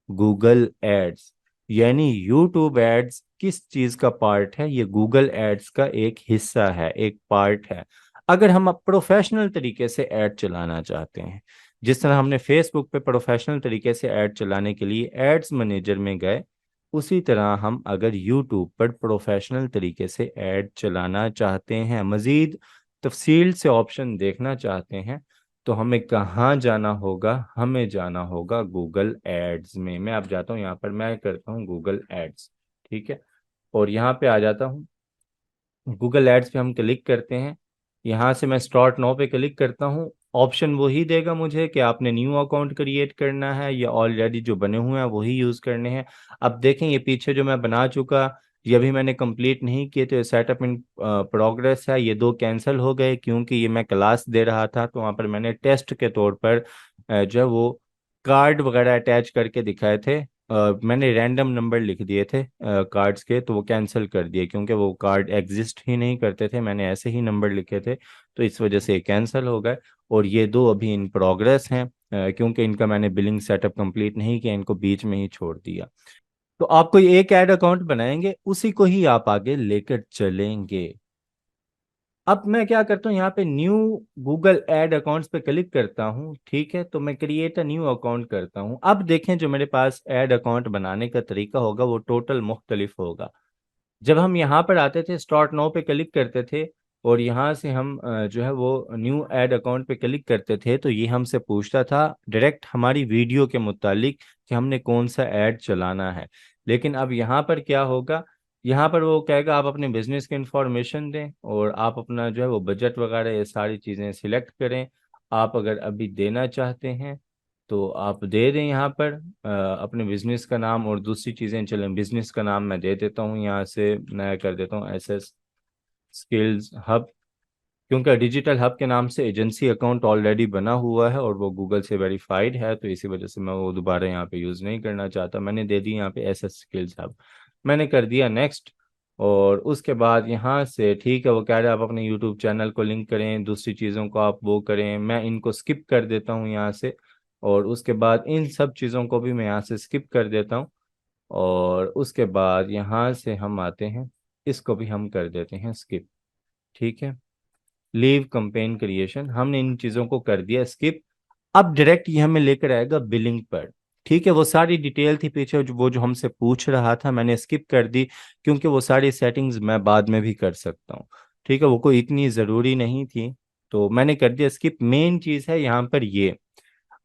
गूगल एड्स। यानी यूट्यूब एड्स किस चीज का पार्ट है, ये गूगल एड्स का एक हिस्सा है, एक पार्ट है। अगर हम अब प्रोफेशनल तरीके से ऐड चलाना चाहते हैं, जिस तरह हमने फेसबुक पे प्रोफेशनल तरीके से ऐड चलाने के लिए एड्स मैनेजर में गए, उसी तरह हम अगर यूट्यूब पर प्रोफेशनल तरीके से ऐड चलाना चाहते हैं, मजीद तफसील से ऑप्शन देखना चाहते हैं, तो हमें कहाँ जाना होगा, हमें जाना होगा गूगल एड्स में। मैं अब जाता हूँ यहाँ पर, मैं करता हूँ गूगल एड्स, ठीक है। और यहाँ पे आ जाता हूँ, गूगल एड्स पे हम क्लिक करते हैं। यहाँ से मैं स्टार्ट नाउ पे क्लिक करता हूँ। ऑप्शन वही देगा मुझे कि आपने न्यू अकाउंट क्रिएट करना है या ऑलरेडी जो बने हुए हैं वही यूज़ करने हैं। अब देखें ये पीछे जो मैं बना चुका, ये अभी मैंने कंप्लीट नहीं किए, तो ये सेटअप इन प्रोग्रेस है। ये दो कैंसिल हो गए क्योंकि ये मैं क्लास दे रहा था, तो वहाँ पर मैंने टेस्ट के तौर पर जो है वो कार्ड वगैरह अटैच करके दिखाए थे। मैंने रैंडम नंबर लिख दिए थे कार्ड्स के, तो वो कैंसिल कर दिए क्योंकि वो कार्ड एग्जिस्ट ही नहीं करते थे, मैंने ऐसे ही नंबर लिखे थे, तो इस वजह से ये कैंसिल हो गए। और ये दो अभी इन प्रोग्रेस हैं, क्योंकि इनका मैंने बिलिंग सेटअप कंप्लीट नहीं किया, इनको बीच में ही छोड़ दिया। तो आप कोई एक ऐड अकाउंट बनाएंगे, उसी को ही आप आगे लेकर चलेंगे। अब मैं क्या करता हूँ, यहाँ पे न्यू गूगल एड अकाउंट्स पे क्लिक करता हूँ, ठीक है। तो मैं क्रिएट अ न्यू अकाउंट करता हूँ। अब देखें जो मेरे पास ऐड अकाउंट बनाने का तरीका होगा वो टोटल मुख्तलिफ होगा। जब हम यहाँ पर आते थे, स्टार्ट नाउ पे क्लिक करते थे, और यहाँ से हम जो है वो न्यू ऐड अकाउंट पे क्लिक करते थे, तो ये हमसे पूछता था डायरेक्ट हमारी वीडियो के मुतालिक कि हमने कौन सा ऐड चलाना है। लेकिन अब यहाँ पर क्या होगा, यहाँ पर वो कहेगा आप अपने बिजनेस की इंफॉर्मेशन दें और आप अपना जो है वो बजट वगैरह ये सारी चीज़ें सिलेक्ट करें। आप अगर अभी देना चाहते हैं तो आप दे दें यहाँ पर अपने बिजनेस का नाम और दूसरी चीज़ें। चलें, बिजनेस का नाम मैं दे देता हूँ, यहाँ से नया कर देता हूँ SS स्किल्स हब, क्योंकि डिजिटल हब के नाम से एजेंसी अकाउंट ऑलरेडी बना हुआ है और वो गूगल से वेरीफाइड है, तो इसी वजह से मैं वो दोबारा यहाँ पे यूज़ नहीं करना चाहता। मैंने दे दी यहाँ पे SS स्किल्स हब, मैंने कर दिया नेक्स्ट। और उसके बाद यहाँ से ठीक है, वो कह रहे हैं आप अपने यूट्यूब चैनल को लिंक करें, दूसरी चीज़ों को आप वो करें, मैं इनको स्किप कर देता हूँ यहाँ से। और उसके बाद इन सब चीज़ों को भी मैं यहाँ से स्किप कर देता हूँ। और उसके बाद यहाँ से हम आते हैं, इसको भी हम कर देते हैं स्किप, ठीक है। लीव कैंपेन क्रिएशन, हमने इन चीज़ों को कर दिया स्किप। अब डायरेक्ट ये हमें लेकर आएगा बिलिंग पर, ठीक है। वो सारी डिटेल थी पीछे वो जो हमसे पूछ रहा था, मैंने स्किप कर दी क्योंकि वो सारी सेटिंग्स मैं बाद में भी कर सकता हूँ, ठीक है। वो कोई इतनी ज़रूरी नहीं थी, तो मैंने कर दिया स्किप। मेन चीज़ है यहाँ पर ये।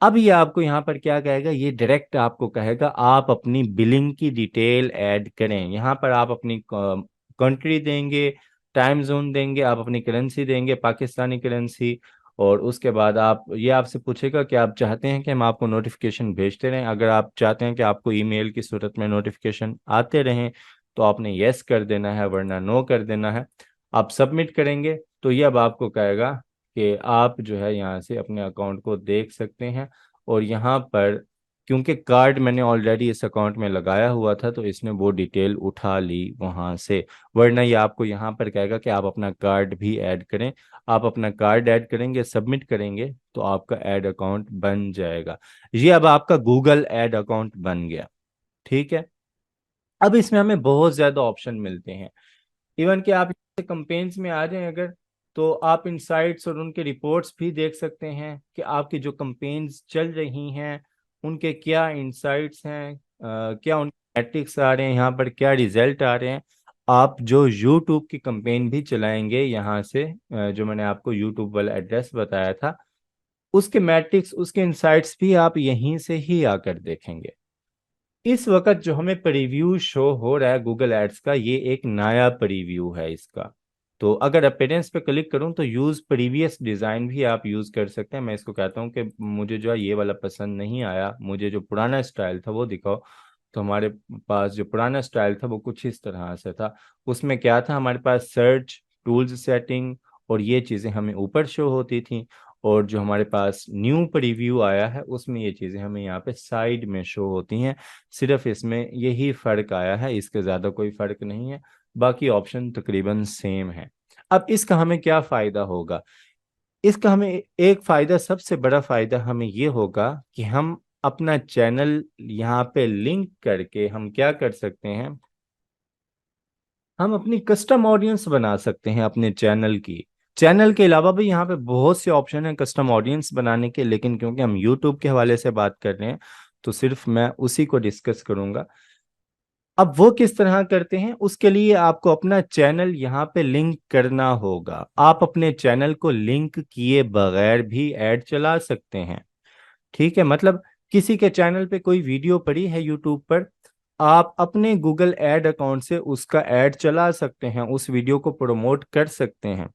अब ये आपको यहाँ पर क्या कहेगा, ये डायरेक्ट आपको कहेगा आप अपनी बिलिंग की डिटेल ऐड करें। यहाँ पर आप अपनी कंट्री देंगे, टाइम जोन देंगे, आप अपनी करेंसी देंगे पाकिस्तानी करेंसी। और उसके बाद आप ये आपसे पूछेगा कि आप चाहते हैं कि हम आपको नोटिफिकेशन भेजते रहें। अगर आप चाहते हैं कि आपको ईमेल की सूरत में नोटिफिकेशन आते रहें तो आपने यस कर देना है, वरना नो कर देना है। आप सबमिट करेंगे तो ये अब आपको कहेगा कि आप जो है यहाँ से अपने अकाउंट को देख सकते हैं। और यहाँ पर क्योंकि कार्ड मैंने ऑलरेडी इस अकाउंट में लगाया हुआ था, तो इसने वो डिटेल उठा ली वहाँ से। वरना ये आपको यहाँ पर कहेगा कि आप अपना कार्ड भी ऐड करें। आप अपना कार्ड ऐड करेंगे, सबमिट करेंगे, तो आपका ऐड अकाउंट बन जाएगा। ये अब आपका गूगल ऐड अकाउंट बन गया, ठीक है। अब इसमें हमें बहुत ज़्यादा ऑप्शन मिलते हैं। इवन कि आप कंपेन्स में आ जाएं अगर, तो आप इनसाइट्स और उनके रिपोर्ट्स भी देख सकते हैं कि आपकी जो कंपेन्स चल रही हैं उनके क्या इनसाइट्स हैं, क्या उनके मैट्रिक्स आ रहे हैं, यहाँ पर क्या रिजल्ट आ रहे हैं। आप जो यूट्यूब की कंपेन भी चलाएंगे यहाँ से, जो मैंने आपको यूट्यूब वाला एड्रेस बताया था, उसके मैट्रिक्स उसके इनसाइट्स भी आप यहीं से ही आकर देखेंगे। इस वक्त जो हमें प्रीव्यू शो हो रहा है गूगल एड्स का, ये एक नया प्रीव्यू है इसका। तो अगर अपीयरेंस पे क्लिक करूं तो यूज़ प्रीवियस डिज़ाइन भी आप यूज़ कर सकते हैं। मैं इसको कहता हूं कि मुझे जो है ये वाला पसंद नहीं आया, मुझे जो पुराना स्टाइल था वो दिखाओ। तो हमारे पास जो पुराना स्टाइल था वो कुछ इस तरह से था। उसमें क्या था, हमारे पास सर्च, टूल्स, सेटिंग और ये चीज़ें हमें ऊपर शो होती थी। और जो हमारे पास न्यू प्रीव्यू आया है उसमें ये चीज़ें हमें यहाँ पे साइड में शो होती हैं। सिर्फ इसमें यही फ़र्क आया है, इसके ज़्यादा कोई फ़र्क नहीं है, बाकी ऑप्शन तकरीबन सेम है। अब इसका हमें क्या फ़ायदा होगा, इसका हमें एक फायदा, सबसे बड़ा फायदा हमें ये होगा कि हम अपना चैनल यहाँ पे लिंक करके हम क्या कर सकते हैं, हम अपनी कस्टम ऑडियंस बना सकते हैं अपने चैनल की। चैनल के अलावा भी यहाँ पे बहुत से ऑप्शन हैं कस्टम ऑडियंस बनाने के, लेकिन क्योंकि हम यूट्यूब के हवाले से बात कर रहे हैं तो सिर्फ मैं उसी को डिस्कस करूंगा। अब वो किस तरह करते हैं, उसके लिए आपको अपना चैनल यहाँ पे लिंक करना होगा। आप अपने चैनल को लिंक किए बगैर भी ऐड चला सकते हैं। ठीक है, मतलब किसी के चैनल पे कोई वीडियो पड़ी है यूट्यूब पर, आप अपने गूगल एड अकाउंट से उसका ऐड चला सकते हैं, उस वीडियो को प्रमोट कर सकते हैं।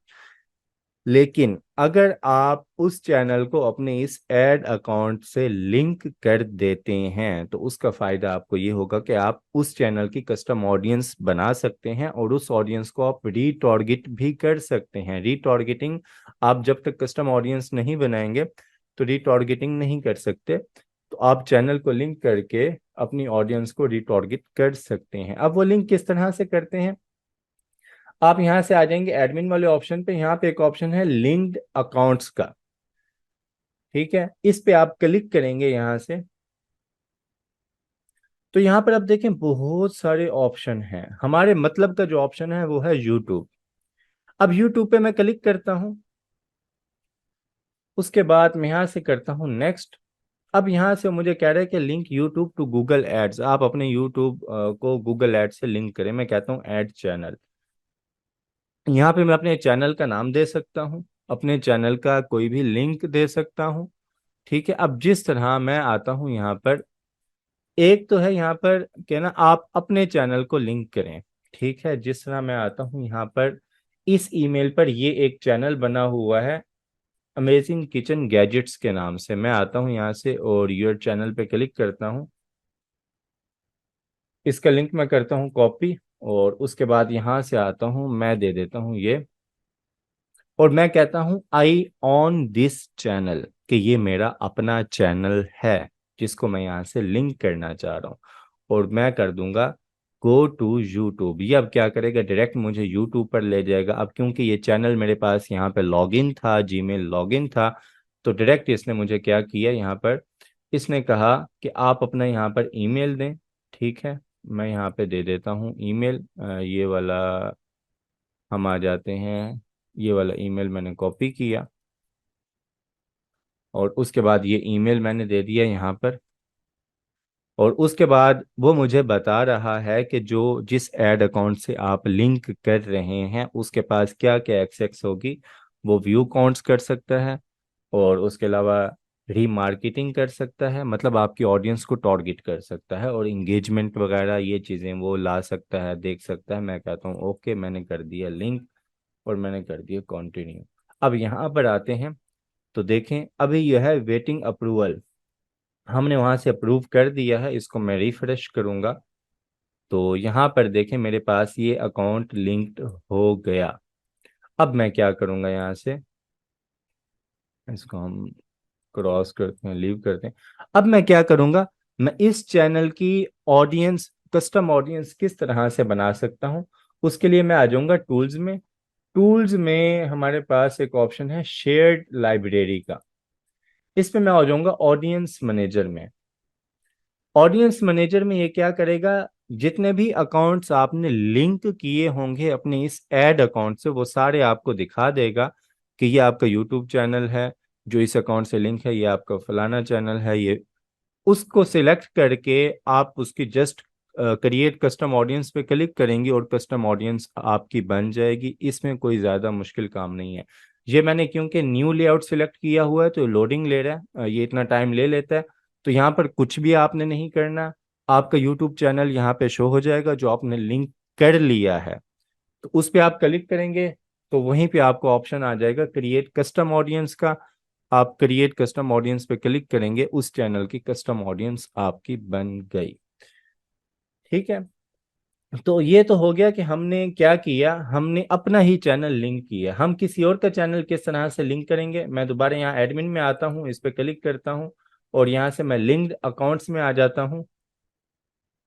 लेकिन अगर आप उस चैनल को अपने इस एड अकाउंट से लिंक कर देते हैं तो उसका फायदा आपको ये होगा कि आप उस चैनल की कस्टम ऑडियंस बना सकते हैं और उस ऑडियंस को आप रीटारगेट भी कर सकते हैं। रीटारगेटिंग, आप जब तक कस्टम ऑडियंस नहीं बनाएंगे तो रीटारगेटिंग नहीं कर सकते, तो आप चैनल को लिंक करके अपनी ऑडियंस को रीटारगेट कर सकते हैं। अब वो लिंक किस तरह से करते हैं, आप यहां से आ जाएंगे एडमिन वाले ऑप्शन पे, यहाँ पे एक ऑप्शन है लिंक्ड अकाउंट्स का। ठीक है, इस पे आप क्लिक करेंगे यहां से, तो यहाँ पर आप देखें बहुत सारे ऑप्शन हैं। हमारे मतलब का जो ऑप्शन है वो है यूट्यूब। अब यूट्यूब पे मैं क्लिक करता हूं, उसके बाद मैं यहाँ से करता हूँ नेक्स्ट। अब यहाँ से मुझे कह रहा है कि link YouTube to Google ads, आप अपने यूट्यूब को गूगल एड्स से लिंक करें। मैं कहता हूँ ऐड चैनल। यहाँ पे मैं अपने चैनल का नाम दे सकता हूँ, अपने चैनल का कोई भी लिंक दे सकता हूँ। ठीक है, अब जिस तरह मैं आता हूं यहाँ पर, एक तो है यहाँ पर क्या ना, आप अपने चैनल को लिंक करें। ठीक है, जिस तरह मैं आता हूँ यहाँ पर, इस ईमेल पर ये एक चैनल बना हुआ है अमेजिंग किचन गैजेट्स के नाम से। मैं आता हूँ यहाँ से और योर चैनल पे क्लिक करता हूँ, इसका लिंक मैं करता हूँ कॉपी, और उसके बाद यहाँ से आता हूँ, मैं दे देता हूँ ये, और मैं कहता हूं आई ऑन दिस चैनल, कि ये मेरा अपना चैनल है जिसको मैं यहाँ से लिंक करना चाह रहा हूँ। और मैं कर दूंगा गो टू यूट्यूब। ये अब क्या करेगा, डायरेक्ट मुझे यूट्यूब पर ले जाएगा। अब क्योंकि ये चैनल मेरे पास यहाँ पे लॉगिन था, जीमेल लॉगिन था, तो डायरेक्ट इसने मुझे क्या किया यहाँ पर, इसने कहा कि आप अपना यहाँ पर ईमेल दें। ठीक है, मैं यहाँ पे दे देता हूँ ईमेल, ये वाला, हम आ जाते हैं, ये वाला ईमेल मैंने कॉपी किया और उसके बाद ये ईमेल मैंने दे दिया यहाँ पर। और उसके बाद वो मुझे बता रहा है कि जो जिस एड अकाउंट से आप लिंक कर रहे हैं उसके पास क्या क्या एक्सेस होगी। वो व्यू काउंट्स कर सकता है, और उसके अलावा रीमार्केटिंग कर सकता है, मतलब आपकी ऑडियंस को टारगेट कर सकता है, और इंगेजमेंट वगैरह ये चीज़ें वो ला सकता है, देख सकता है। मैं कहता हूँ ओके, मैंने कर दिया लिंक और मैंने कर दिया कंटिन्यू। अब यहाँ पर आते हैं तो देखें, अभी यह है वेटिंग अप्रूवल, हमने वहां से अप्रूव कर दिया है। इसको मैं रिफ्रेश करूंगा तो यहाँ पर देखें मेरे पास ये अकाउंट लिंक्ड हो गया। अब मैं क्या करूंगा, यहाँ से इसको हम क्रॉस करते हैं, लीव करते हैं। अब मैं क्या करूंगा, मैं इस चैनल की ऑडियंस, कस्टम ऑडियंस किस तरह से बना सकता हूँ, उसके लिए मैं आ जाऊंगा टूल्स में। टूल्स में हमारे पास एक ऑप्शन है शेयर्ड लाइब्रेरी का, इस पे मैं आ जाऊंगा ऑडियंस मैनेजर में। ऑडियंस मैनेजर में ये क्या करेगा, जितने भी अकाउंट्स आपने लिंक किए होंगे अपने इस ऐड अकाउंट से वो सारे आपको दिखा देगा कि ये आपका यूट्यूब चैनल है जो इस अकाउंट से लिंक है, ये आपका फलाना चैनल है ये। उसको सिलेक्ट करके आप उसकी जस्ट क्रिएट कस्टम ऑडियंस पे क्लिक करेंगे और कस्टम ऑडियंस आपकी बन जाएगी। इसमें कोई ज़्यादा मुश्किल काम नहीं है। ये मैंने क्योंकि न्यू लेआउट सिलेक्ट किया हुआ है तो लोडिंग ले रहा है, ये इतना टाइम ले लेता है। तो यहाँ पर कुछ भी आपने नहीं करना, आपका यूट्यूब चैनल यहाँ पे शो हो जाएगा जो आपने लिंक कर लिया है। तो उस पर आप क्लिक करेंगे तो वहीं पे आपको ऑप्शन आ जाएगा क्रिएट कस्टम ऑडियंस का। आप क्रिएट कस्टम ऑडियंस पे क्लिक करेंगे, उस चैनल की कस्टम ऑडियंस आपकी बन गई। ठीक है, तो ये तो हो गया कि हमने क्या किया, हमने अपना ही चैनल लिंक किया। हम किसी और का चैनल किस तरह से लिंक करेंगे, मैं दोबारा यहाँ एडमिन में आता हूँ, इस पे क्लिक करता हूँ और यहाँ से मैं लिंक्ड अकाउंट्स में आ जाता हूँ,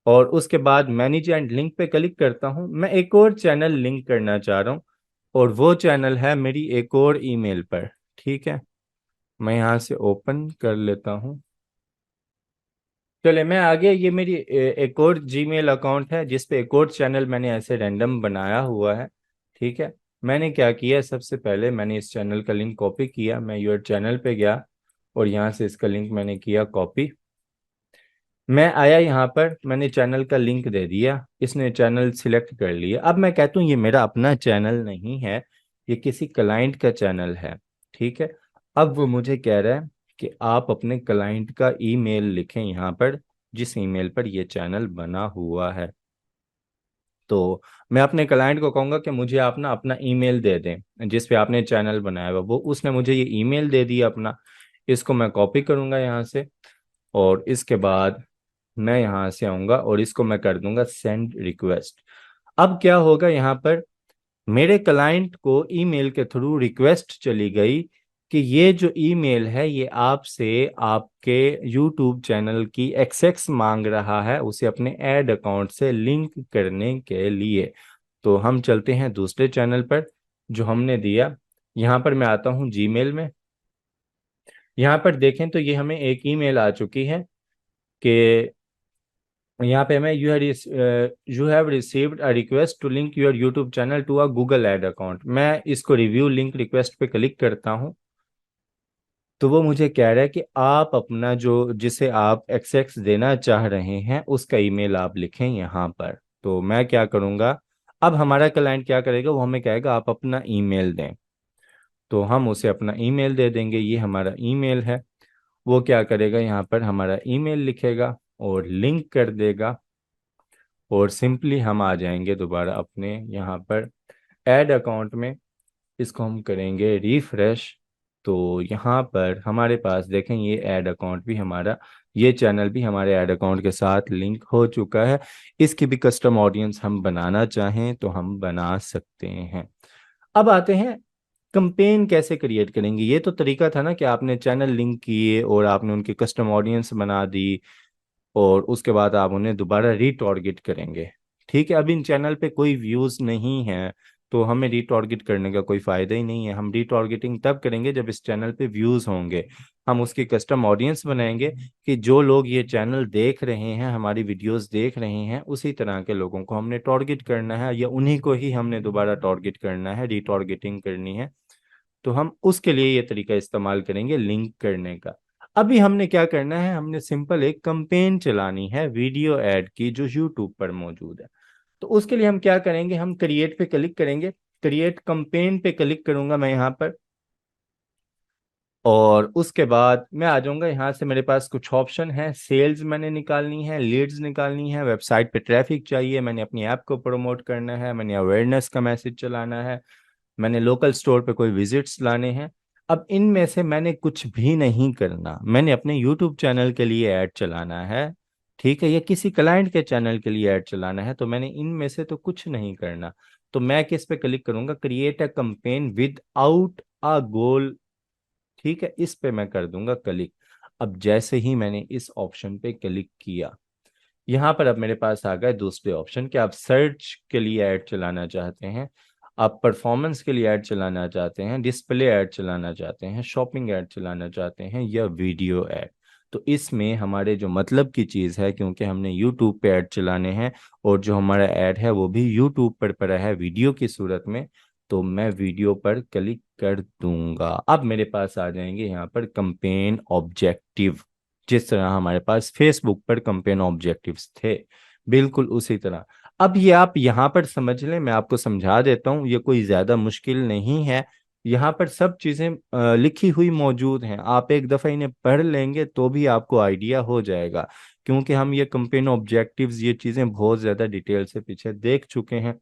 और उसके बाद मैनेज एंड लिंक पे क्लिक करता हूँ। मैं एक और चैनल लिंक करना चाह रहा हूँ और वो चैनल है मेरी एक और ईमेल पर। ठीक है, मैं यहाँ से ओपन कर लेता हूँ। चले मैं आगे, ये मेरी एक और जीमेल अकाउंट है जिस पे एक और चैनल मैंने ऐसे रैंडम बनाया हुआ है। ठीक है, मैंने क्या किया, सबसे पहले मैंने इस चैनल का लिंक कॉपी किया, मैं योर चैनल पे गया और यहाँ से इसका लिंक मैंने किया कॉपी। मैं आया यहाँ पर, मैंने चैनल का लिंक दे दिया, इसने चैनल सिलेक्ट कर लिया। अब मैं कहता हूँ ये मेरा अपना चैनल नहीं है, ये किसी क्लाइंट का चैनल है। ठीक है, अब वो मुझे कह रहा है कि आप अपने क्लाइंट का ईमेल लिखें यहाँ पर, जिस ईमेल पर ये चैनल बना हुआ है। तो मैं अपने क्लाइंट को कहूँगा कि मुझे आप ना अपना ईमेल दे दें जिस पे आपने चैनल बनाया हुआ। वो उसने मुझे ये ईमेल दे दिया अपना, इसको मैं कॉपी करूँगा यहाँ से, और इसके बाद मैं यहाँ से आऊँगा और इसको मैं कर दूंगा सेंड रिक्वेस्ट। अब क्या होगा, यहाँ पर मेरे क्लाइंट को ईमेल के थ्रू रिक्वेस्ट चली गई कि ये जो ईमेल है ये आपसे आपके यूट्यूब चैनल की एक्सेस मांग रहा है, उसे अपने ऐड अकाउंट से लिंक करने के लिए। तो हम चलते हैं दूसरे चैनल पर जो हमने दिया। यहाँ पर मैं आता हूँ जीमेल में, यहाँ पर देखें तो ये हमें एक ईमेल आ चुकी है कि यहाँ पे मैं you have received a request to link your YouTube channel to a Google ad account. मैं इसको रिव्यू लिंक रिक्वेस्ट पे क्लिक करता हूँ, तो वो मुझे कह रहा है कि आप अपना जो जिसे आप एक्सेस देना चाह रहे हैं उसका ईमेल आप लिखें यहाँ पर। तो मैं क्या करूँगा, अब हमारा क्लाइंट क्या करेगा, वो हमें कहेगा आप अपना ईमेल दें, तो हम उसे अपना ईमेल दे देंगे। ये हमारा ईमेल है, वो क्या करेगा, यहाँ पर हमारा ईमेल लिखेगा और लिंक कर देगा, और सिंपली हम आ जाएंगे दोबारा अपने यहाँ पर ऐड अकाउंट में। इसको हम करेंगे रिफ्रेश, तो यहाँ पर हमारे पास देखें ये ऐड अकाउंट भी हमारा, ये चैनल भी हमारे ऐड अकाउंट के साथ लिंक हो चुका है। इसकी भी कस्टम ऑडियंस हम बनाना चाहें तो हम बना सकते हैं। अब आते हैं कंपेन कैसे क्रिएट करेंगे। ये तो तरीका था ना कि आपने चैनल लिंक किए और आपने उनकी कस्टम ऑडियंस बना दी और उसके बाद आप उन्हें दोबारा रीटारगेट करेंगे। ठीक है, अब इन चैनल पे कोई व्यूज नहीं है तो हमें रीटारगेट करने का कोई फायदा ही नहीं है। हम रीटारगेटिंग तब करेंगे जब इस चैनल पे व्यूज होंगे। हम उसकी कस्टम ऑडियंस बनाएंगे कि जो लोग ये चैनल देख रहे हैं, हमारी वीडियोस देख रहे हैं, उसी तरह के लोगों को हमने टारगेट करना है, या उन्हीं को ही हमने दोबारा टारगेट करना है, रीटारगेटिंग करनी है। तो हम उसके लिए ये तरीका इस्तेमाल करेंगे लिंक करने का। अभी हमने क्या करना है, हमने सिंपल एक कंपेन चलानी है वीडियो ऐड की जो यूट्यूब पर मौजूद है। तो उसके लिए हम क्या करेंगे, हम क्रिएट पे क्लिक करेंगे, क्रिएट कंपेन पे क्लिक करूंगा मैं यहाँ पर, और उसके बाद मैं आ जाऊंगा। यहाँ से मेरे पास कुछ ऑप्शन है, सेल्स मैंने निकालनी है, लीड्स निकालनी है, वेबसाइट पे ट्रैफिक चाहिए, मैंने अपनी ऐप को प्रमोट करना है, मैंने अवेयरनेस का मैसेज चलाना है, मैंने लोकल स्टोर पे कोई विजिट्स लाने हैं। अब इनमें से मैंने कुछ भी नहीं करना, मैंने अपने यूट्यूब चैनल के लिए ऐड चलाना है। ठीक है, या किसी क्लाइंट के चैनल के लिए ऐड चलाना है, तो मैंने इनमें से तो कुछ नहीं करना। तो मैं किस पे क्लिक करूंगा, create a campaign without a goal. ठीक है, इस पे मैं कर दूंगा क्लिक। अब जैसे ही मैंने इस ऑप्शन पे क्लिक किया, यहाँ पर अब मेरे पास आ गए दूसरे ऑप्शन कि आप सर्च के लिए ऐड चलाना चाहते हैं, आप परफॉर्मेंस के लिए ऐड चलाना चाहते हैं, डिस्प्ले ऐड चलाना चाहते हैं, शॉपिंग ऐड चलाना चाहते हैं, या वीडियो ऐड। तो इसमें हमारे जो मतलब की चीज़ है, क्योंकि हमने यूट्यूब पे ऐड चलाने हैं और जो हमारा ऐड है वो भी यूट्यूब पर पड़ा है वीडियो की सूरत में, तो मैं वीडियो पर क्लिक कर दूंगा। अब मेरे पास आ जाएंगे यहाँ पर कंपेन ऑब्जेक्टिव, जिस तरह हमारे पास फेसबुक पर कंपेन ऑब्जेक्टिव्स थे, बिल्कुल उसी तरह। अब ये आप यहाँ पर समझ लें, मैं आपको समझा देता हूँ, ये कोई ज़्यादा मुश्किल नहीं है। यहाँ पर सब चीज़ें लिखी हुई मौजूद हैं, आप एक दफ़ा इन्हें पढ़ लेंगे तो भी आपको आइडिया हो जाएगा, क्योंकि हम ये कंपेन ऑब्जेक्टिव्स ये चीज़ें बहुत ज़्यादा डिटेल से पीछे देख चुके हैं।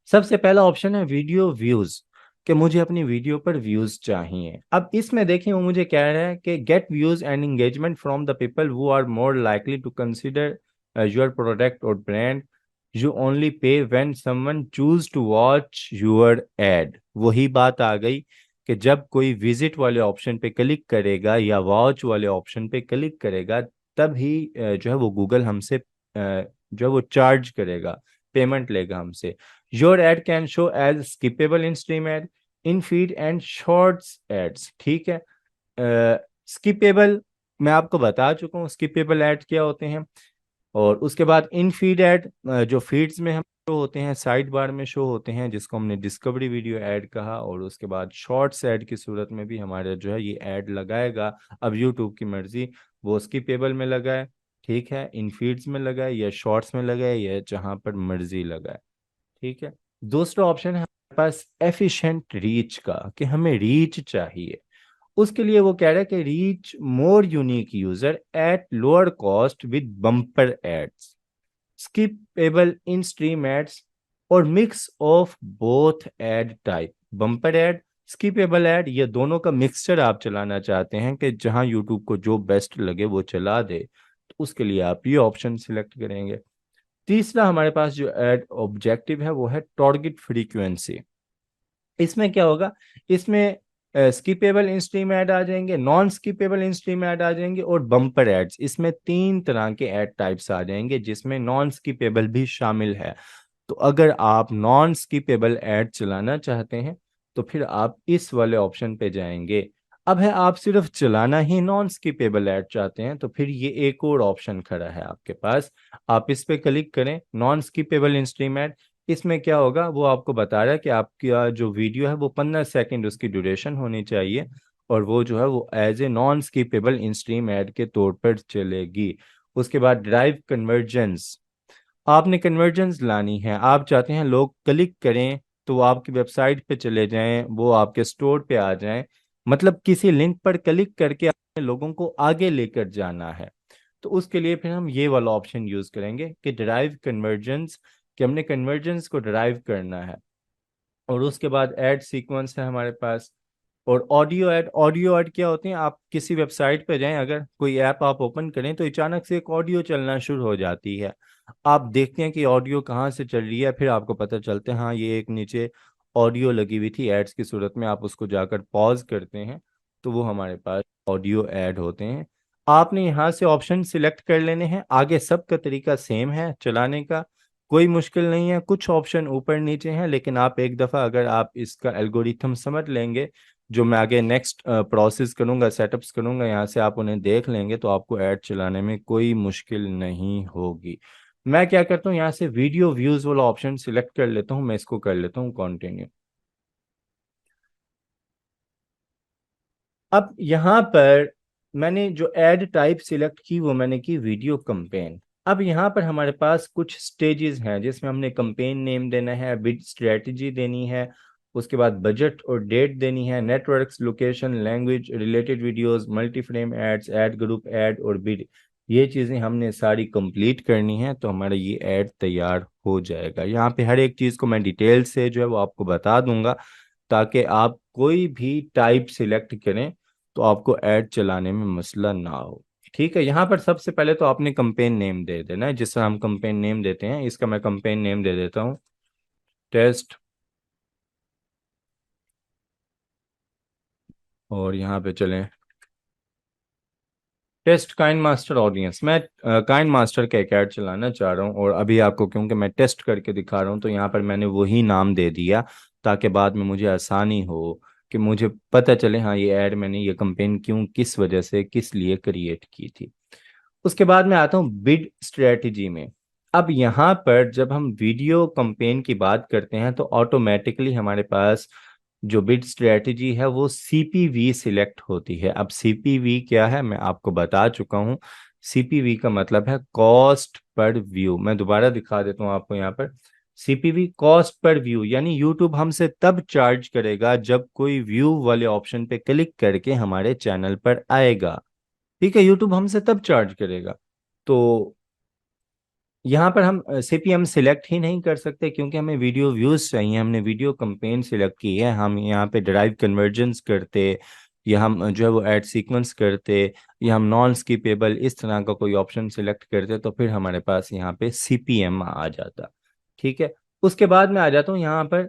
सबसे पहला ऑप्शन है वीडियो व्यूज, कि मुझे अपनी वीडियो पर व्यूज चाहिए। अब इसमें देखें वो मुझे कह रहा है कि get views and engagement from the people who are more likely to consider your product और brand, you only pay when someone choose to watch your ad. वही बात आ गई कि जब कोई विजिट वाले ऑप्शन पे क्लिक करेगा या वॉच वाले ऑप्शन पे क्लिक करेगा, तभी जो है वो गूगल हमसे जो है वो चार्ज करेगा, पेमेंट लेगा हमसे। Your ad can show as skippable in stream ad, in feed and shorts ads, ठीक है। स्किपेबल मैं आपको बता चुका हूँ स्किपेबल ऐड क्या होते हैं। और उसके बाद इन फीड ऐड जो फीड्स में हम शो होते हैं, साइड बार में शो होते हैं, जिसको हमने डिस्कवरी वीडियो ऐड कहा। और उसके बाद शॉर्ट्स ऐड की सूरत में भी हमारे जो है ये ऐड लगाएगा। अब यूट्यूब की मर्जी, वो स्किपेबल में लगाए, ठीक है, इन फीड्स में लगाए या शॉर्ट्स में लगाए या जहां पर मर्जी लगाए, ठीक है। दूसरा ऑप्शन है हमारे पास एफिशिएंट रीच का, कि हमें रीच चाहिए। उसके लिए वो कह रहा है कि reach more unique user at lower cost with bumper ads, skippable in stream ads, और mix of both ad type. Bumper ad, skippable ad, ये दोनों का मिक्सचर आप चलाना चाहते हैं कि जहां यूट्यूब को जो बेस्ट लगे वो चला दे, तो उसके लिए आप ये ऑप्शन सिलेक्ट करेंगे। तीसरा हमारे पास जो एड ऑब्जेक्टिव है वो है टारगेट फ्रीक्वेंसी। इसमें क्या होगा, इसमें स्किपेबल इन स्ट्रीम ऐड आ जाएंगे, non skippable in stream ad आ जाएंगे, और बम्पर एड्स। इसमें तीन तरह के ऐड टाइप्स आ जाएंगे जिसमें नॉन स्किपेबल भी शामिल है। तो अगर आप नॉन स्किपेबल ऐड चलाना चाहते हैं तो फिर आप इस वाले ऑप्शन पे जाएंगे। अब है आप सिर्फ चलाना ही नॉन स्किपेबल ऐड चाहते हैं तो फिर ये एक और ऑप्शन खड़ा है आपके पास, आप इस पे क्लिक करें, non skippable in stream add. इसमें क्या होगा वो आपको बता रहा है कि आपका जो वीडियो है वो 15 सेकेंड उसकी ड्यूरेशन होनी चाहिए, और वो जो है वो as a non skippable in stream ad के तौर पर चलेगी। उसके बाद ड्राइव कन्वर्जेंस, आपने कन्वर्जेंस लानी है, आप चाहते हैं लोग क्लिक करें तो वो आपकी वेबसाइट पे चले जाएं, वो आपके स्टोर पे आ जाएं, मतलब किसी लिंक पर क्लिक करके आपने लोगों को आगे लेकर जाना है। तो उसके लिए फिर हम ये वाला ऑप्शन यूज करेंगे कि ड्राइव कन्वर्जेंस, कि हमने कन्वर्जेंस को ड्राइव करना है। और उसके बाद ऐड सीक्वेंस है हमारे पास। और ऑडियो ऐड, ऑडियो ऐड क्या होते हैं, आप किसी वेबसाइट पे जाएं, अगर कोई ऐप आप ओपन करें तो अचानक से एक ऑडियो चलना शुरू हो जाती है, आप देखते हैं कि ऑडियो कहाँ से चल रही है, फिर आपको पता चलता है हाँ ये एक नीचे ऑडियो लगी हुई थी एड्स की सूरत में, आप उसको जाकर पॉज करते हैं तो वो हमारे पास ऑडियो ऐड होते हैं। आपने यहाँ से ऑप्शन सिलेक्ट कर लेने हैं, आगे सबका तरीका सेम है चलाने का, कोई मुश्किल नहीं है, कुछ ऑप्शन ऊपर नीचे हैं, लेकिन आप एक दफ़ा अगर आप इसका एल्गोरिथम समझ लेंगे, जो मैं आगे नेक्स्ट प्रोसेस करूंगा, सेटअप्स करूंगा, यहाँ से आप उन्हें देख लेंगे तो आपको ऐड चलाने में कोई मुश्किल नहीं होगी। मैं क्या करता हूँ, यहाँ से वीडियो व्यूज वाला ऑप्शन सिलेक्ट कर लेता हूँ, मैं इसको कर लेता हूँ कंटिन्यू। अब यहाँ पर मैंने जो ऐड टाइप सिलेक्ट की वो मैंने की वीडियो कंपेन। अब यहाँ पर हमारे पास कुछ स्टेजेस हैं जिसमें हमने कंपेन नेम देना है, बिड स्ट्रेटजी देनी है, उसके बाद बजट और डेट देनी है, networks, location, language, related videos, multi frame ads, ad group ad और बिड। ये चीज़ें हमने सारी कंप्लीट करनी है तो हमारा ये ऐड तैयार हो जाएगा। यहाँ पे हर एक चीज़ को मैं डिटेल से जो है वो आपको बता दूंगा, ताकि आप कोई भी टाइप सिलेक्ट करें तो आपको ऐड चलाने में मसला ना हो। ठीक है, यहाँ पर सबसे पहले तो आपने कंपेन नेम दे देना है, जिस तरह हम कंपेन नेम देते हैं, इसका मैं कंपेन नेम दे देता हूँ टेस्ट। और यहाँ पे चलें, टेस्ट काइंड मास्टर ऑडियंस, मैं काइंड मास्टर का एक ऐड चलाना चाह रहा हूँ, और अभी आपको क्योंकि मैं टेस्ट करके दिखा रहा हूँ तो यहाँ पर मैंने वही नाम दे दिया, ताकि बाद में मुझे आसानी हो कि मुझे पता चले हाँ ये ऐड मैंने ये कंपेन क्यों, किस वजह से, किस लिए क्रिएट की थी। उसके बाद मैं आता हूँ बिड स्ट्रेटजी में। अब यहाँ पर जब हम वीडियो कंपेन की बात करते हैं तो ऑटोमेटिकली हमारे पास जो बिड स्ट्रेटजी है वो सीपीवी सिलेक्ट होती है। अब सीपीवी क्या है मैं आपको बता चुका हूँ, सीपीवी का मतलब है कॉस्ट पर व्यू। मैं दोबारा दिखा देता हूँ आपको यहाँ पर, सीपीवी कॉस्ट पर व्यू, यानी यूट्यूब हमसे तब चार्ज करेगा जब कोई व्यू वाले ऑप्शन पे क्लिक करके हमारे चैनल पर आएगा। ठीक है, यूट्यूब हमसे तब चार्ज करेगा। तो यहाँ पर हम सीपीएम सिलेक्ट ही नहीं कर सकते क्योंकि हमें वीडियो व्यूज चाहिए, हमने वीडियो कंपेन सिलेक्ट की है, हम यहाँ पे ड्राइव कन्वर्जेंस करते, या हम जो है वो ऐड सीक्वेंस करते, या हम नॉन स्किपेबल इस तरह का कोई ऑप्शन सिलेक्ट करते तो फिर हमारे पास यहाँ पे सीपीएम आ जाता। ठीक है, उसके बाद मैं आ जाता हूँ यहाँ पर,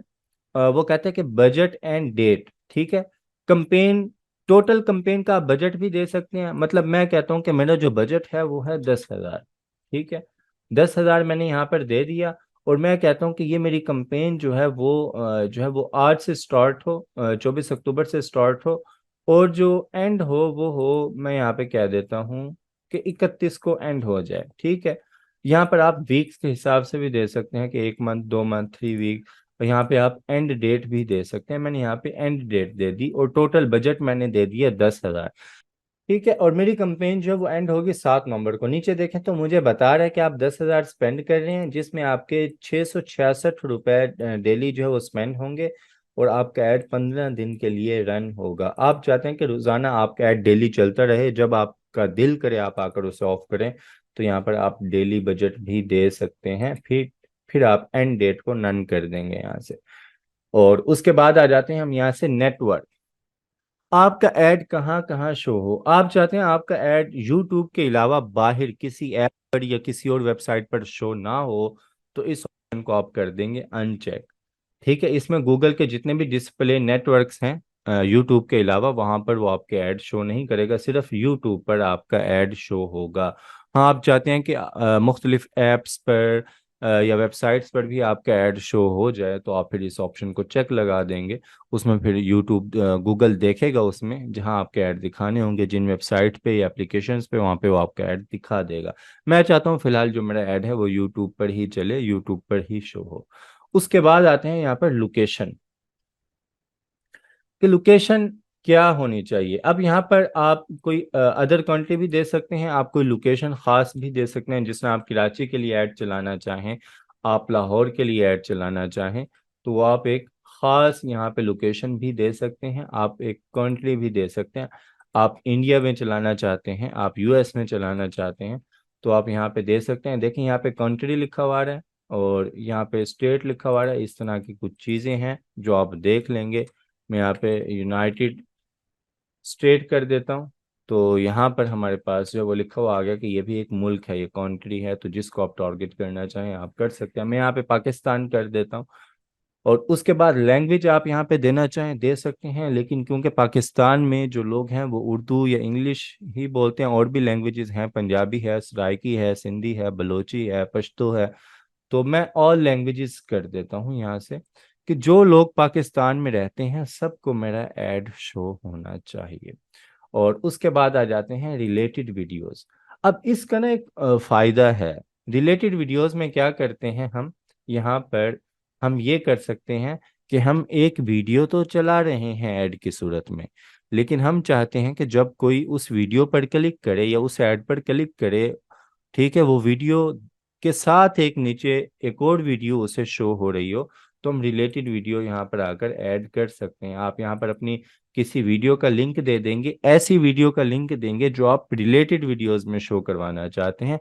वो कहते हैं कि बजट एंड डेट। ठीक है, कंपेन, टोटल कंपेन का आप बजट भी दे सकते हैं, मतलब मैं कहता हूँ कि मेरा जो बजट है वो है 10,000। ठीक है, 10,000 मैंने यहाँ पर दे दिया। और मैं कहता हूँ कि ये मेरी कंपेन जो है वो जो है वो आज से स्टार्ट हो, 24 अक्टूबर से स्टार्ट हो, और जो एंड हो मैं यहाँ पे कह देता हूँ कि 31 को एंड हो जाए, ठीक है। यहाँ पर आप वीक्स के हिसाब से भी दे सकते हैं कि 1 मंथ, 2 मंथ, 3 वीक, और यहाँ पे आप एंड डेट भी दे सकते हैं। मैंने यहाँ पे एंड डेट दे दी और टोटल बजट मैंने दे दिया 10,000, ठीक है। और मेरी कंपेन जो है वो एंड होगी 7 नवंबर को। नीचे देखें तो मुझे बता रहा है कि आप 10,000 स्पेंड कर रहे हैं, जिसमें आपके 666 रुपए डेली जो है वो स्पेंड होंगे, और आपका ऐड 15 दिन के लिए रन होगा। आप चाहते हैं कि रोजाना आपका ऐड डेली चलता रहे, जब आपका दिल करे आप आकर उसे ऑफ करें, तो यहाँ पर आप डेली बजट भी दे सकते हैं। फिर आप एंड डेट को नन कर देंगे यहाँ से। और उसके बाद आ जाते हैं हम यहाँ से नेटवर्क। आपका ऐड कहाँ कहाँ शो हो। आप चाहते हैं आपका ऐड यूट्यूब के अलावा बाहर किसी ऐप पर या किसी और वेबसाइट पर शो ना हो, तो इस ऑप्शन को आप कर देंगे अनचेक, ठीक है। इसमें गूगल के जितने भी डिस्प्ले नेटवर्क्स हैं यूट्यूब के अलावा, वहां पर वो आपके ऐड शो नहीं करेगा, सिर्फ यूट्यूब पर आपका ऐड शो होगा। हाँ, आप चाहते हैं कि मुख्तलिफ ऐप्स पर या वेबसाइट्स पर भी आपका ऐड शो हो जाए, तो आप फिर इस ऑप्शन को चेक लगा देंगे। उसमें फिर यूट्यूब गूगल देखेगा उसमें जहां आपके ऐड दिखाने होंगे, जिन वेबसाइट पे या एप्लीकेशंस पे, वहां पे वो आपका ऐड दिखा देगा। मैं चाहता हूँ फिलहाल जो मेरा ऐड है वो यूट्यूब पर ही चले, यूट्यूब पर ही शो हो। उसके बाद आते हैं यहाँ पर लोकेशन, कि लोकेशन क्या होनी चाहिए। अब यहाँ पर आप कोई अदर कंट्री भी दे सकते हैं, आप कोई लोकेशन खास भी दे सकते हैं। जिसमें आप कराची के लिए ऐड चलाना चाहें, आप लाहौर के लिए ऐड चलाना चाहें, तो वो आप एक खास यहाँ पे लोकेशन भी दे सकते हैं, आप एक कंट्री भी दे सकते हैं। आप इंडिया में चलाना चाहते हैं, आप यूएस में चलाना चाहते हैं, तो आप यहाँ पे दे सकते हैं। देखिए यहाँ पे कंट्री लिखा हुआ है और यहाँ पे स्टेट लिखा हुआ है, इस तरह की कुछ चीज़ें हैं जो आप देख लेंगे। मैं यहाँ पे यूनाइटेड स्टेट कर देता हूँ, तो यहाँ पर हमारे पास जो है वो लिखा हुआ आ गया कि ये भी एक मुल्क है, ये कंट्री है, तो जिसको आप टारगेट करना चाहें आप कर सकते हैं। मैं यहाँ पे पाकिस्तान कर देता हूँ। और उसके बाद लैंग्वेज आप यहाँ पे देना चाहें दे सकते हैं, लेकिन क्योंकि पाकिस्तान में जो लोग हैं वो उर्दू या इंग्लिश ही बोलते हैं, और भी लैंग्वेजेस हैं, पंजाबी है, सराइकी है, सिंधी है, बलोची है, पश्तो है, तो मैं ऑल लैंग्वेजेस कर देता हूँ यहाँ से, कि जो लोग पाकिस्तान में रहते हैं सबको मेरा ऐड शो होना चाहिए। और उसके बाद आ जाते हैं रिलेटेड वीडियोस। अब इसका ना एक फायदा है। रिलेटेड वीडियोस में क्या करते हैं हम, यहाँ पर हम ये कर सकते हैं कि हम एक वीडियो तो चला रहे हैं ऐड की सूरत में, लेकिन हम चाहते हैं कि जब कोई उस वीडियो पर क्लिक करे या उस ऐड पर क्लिक करे, ठीक है, वो वीडियो के साथ एक नीचे एक और वीडियो उसे शो हो रही हो, तो हम रिलेटेड वीडियो यहाँ पर आकर ऐड कर सकते हैं। आप यहाँ पर अपनी किसी वीडियो का लिंक दे देंगे, ऐसी वीडियो का लिंक देंगे जो आप रिलेटेड वीडियोस में शो करवाना चाहते हैं,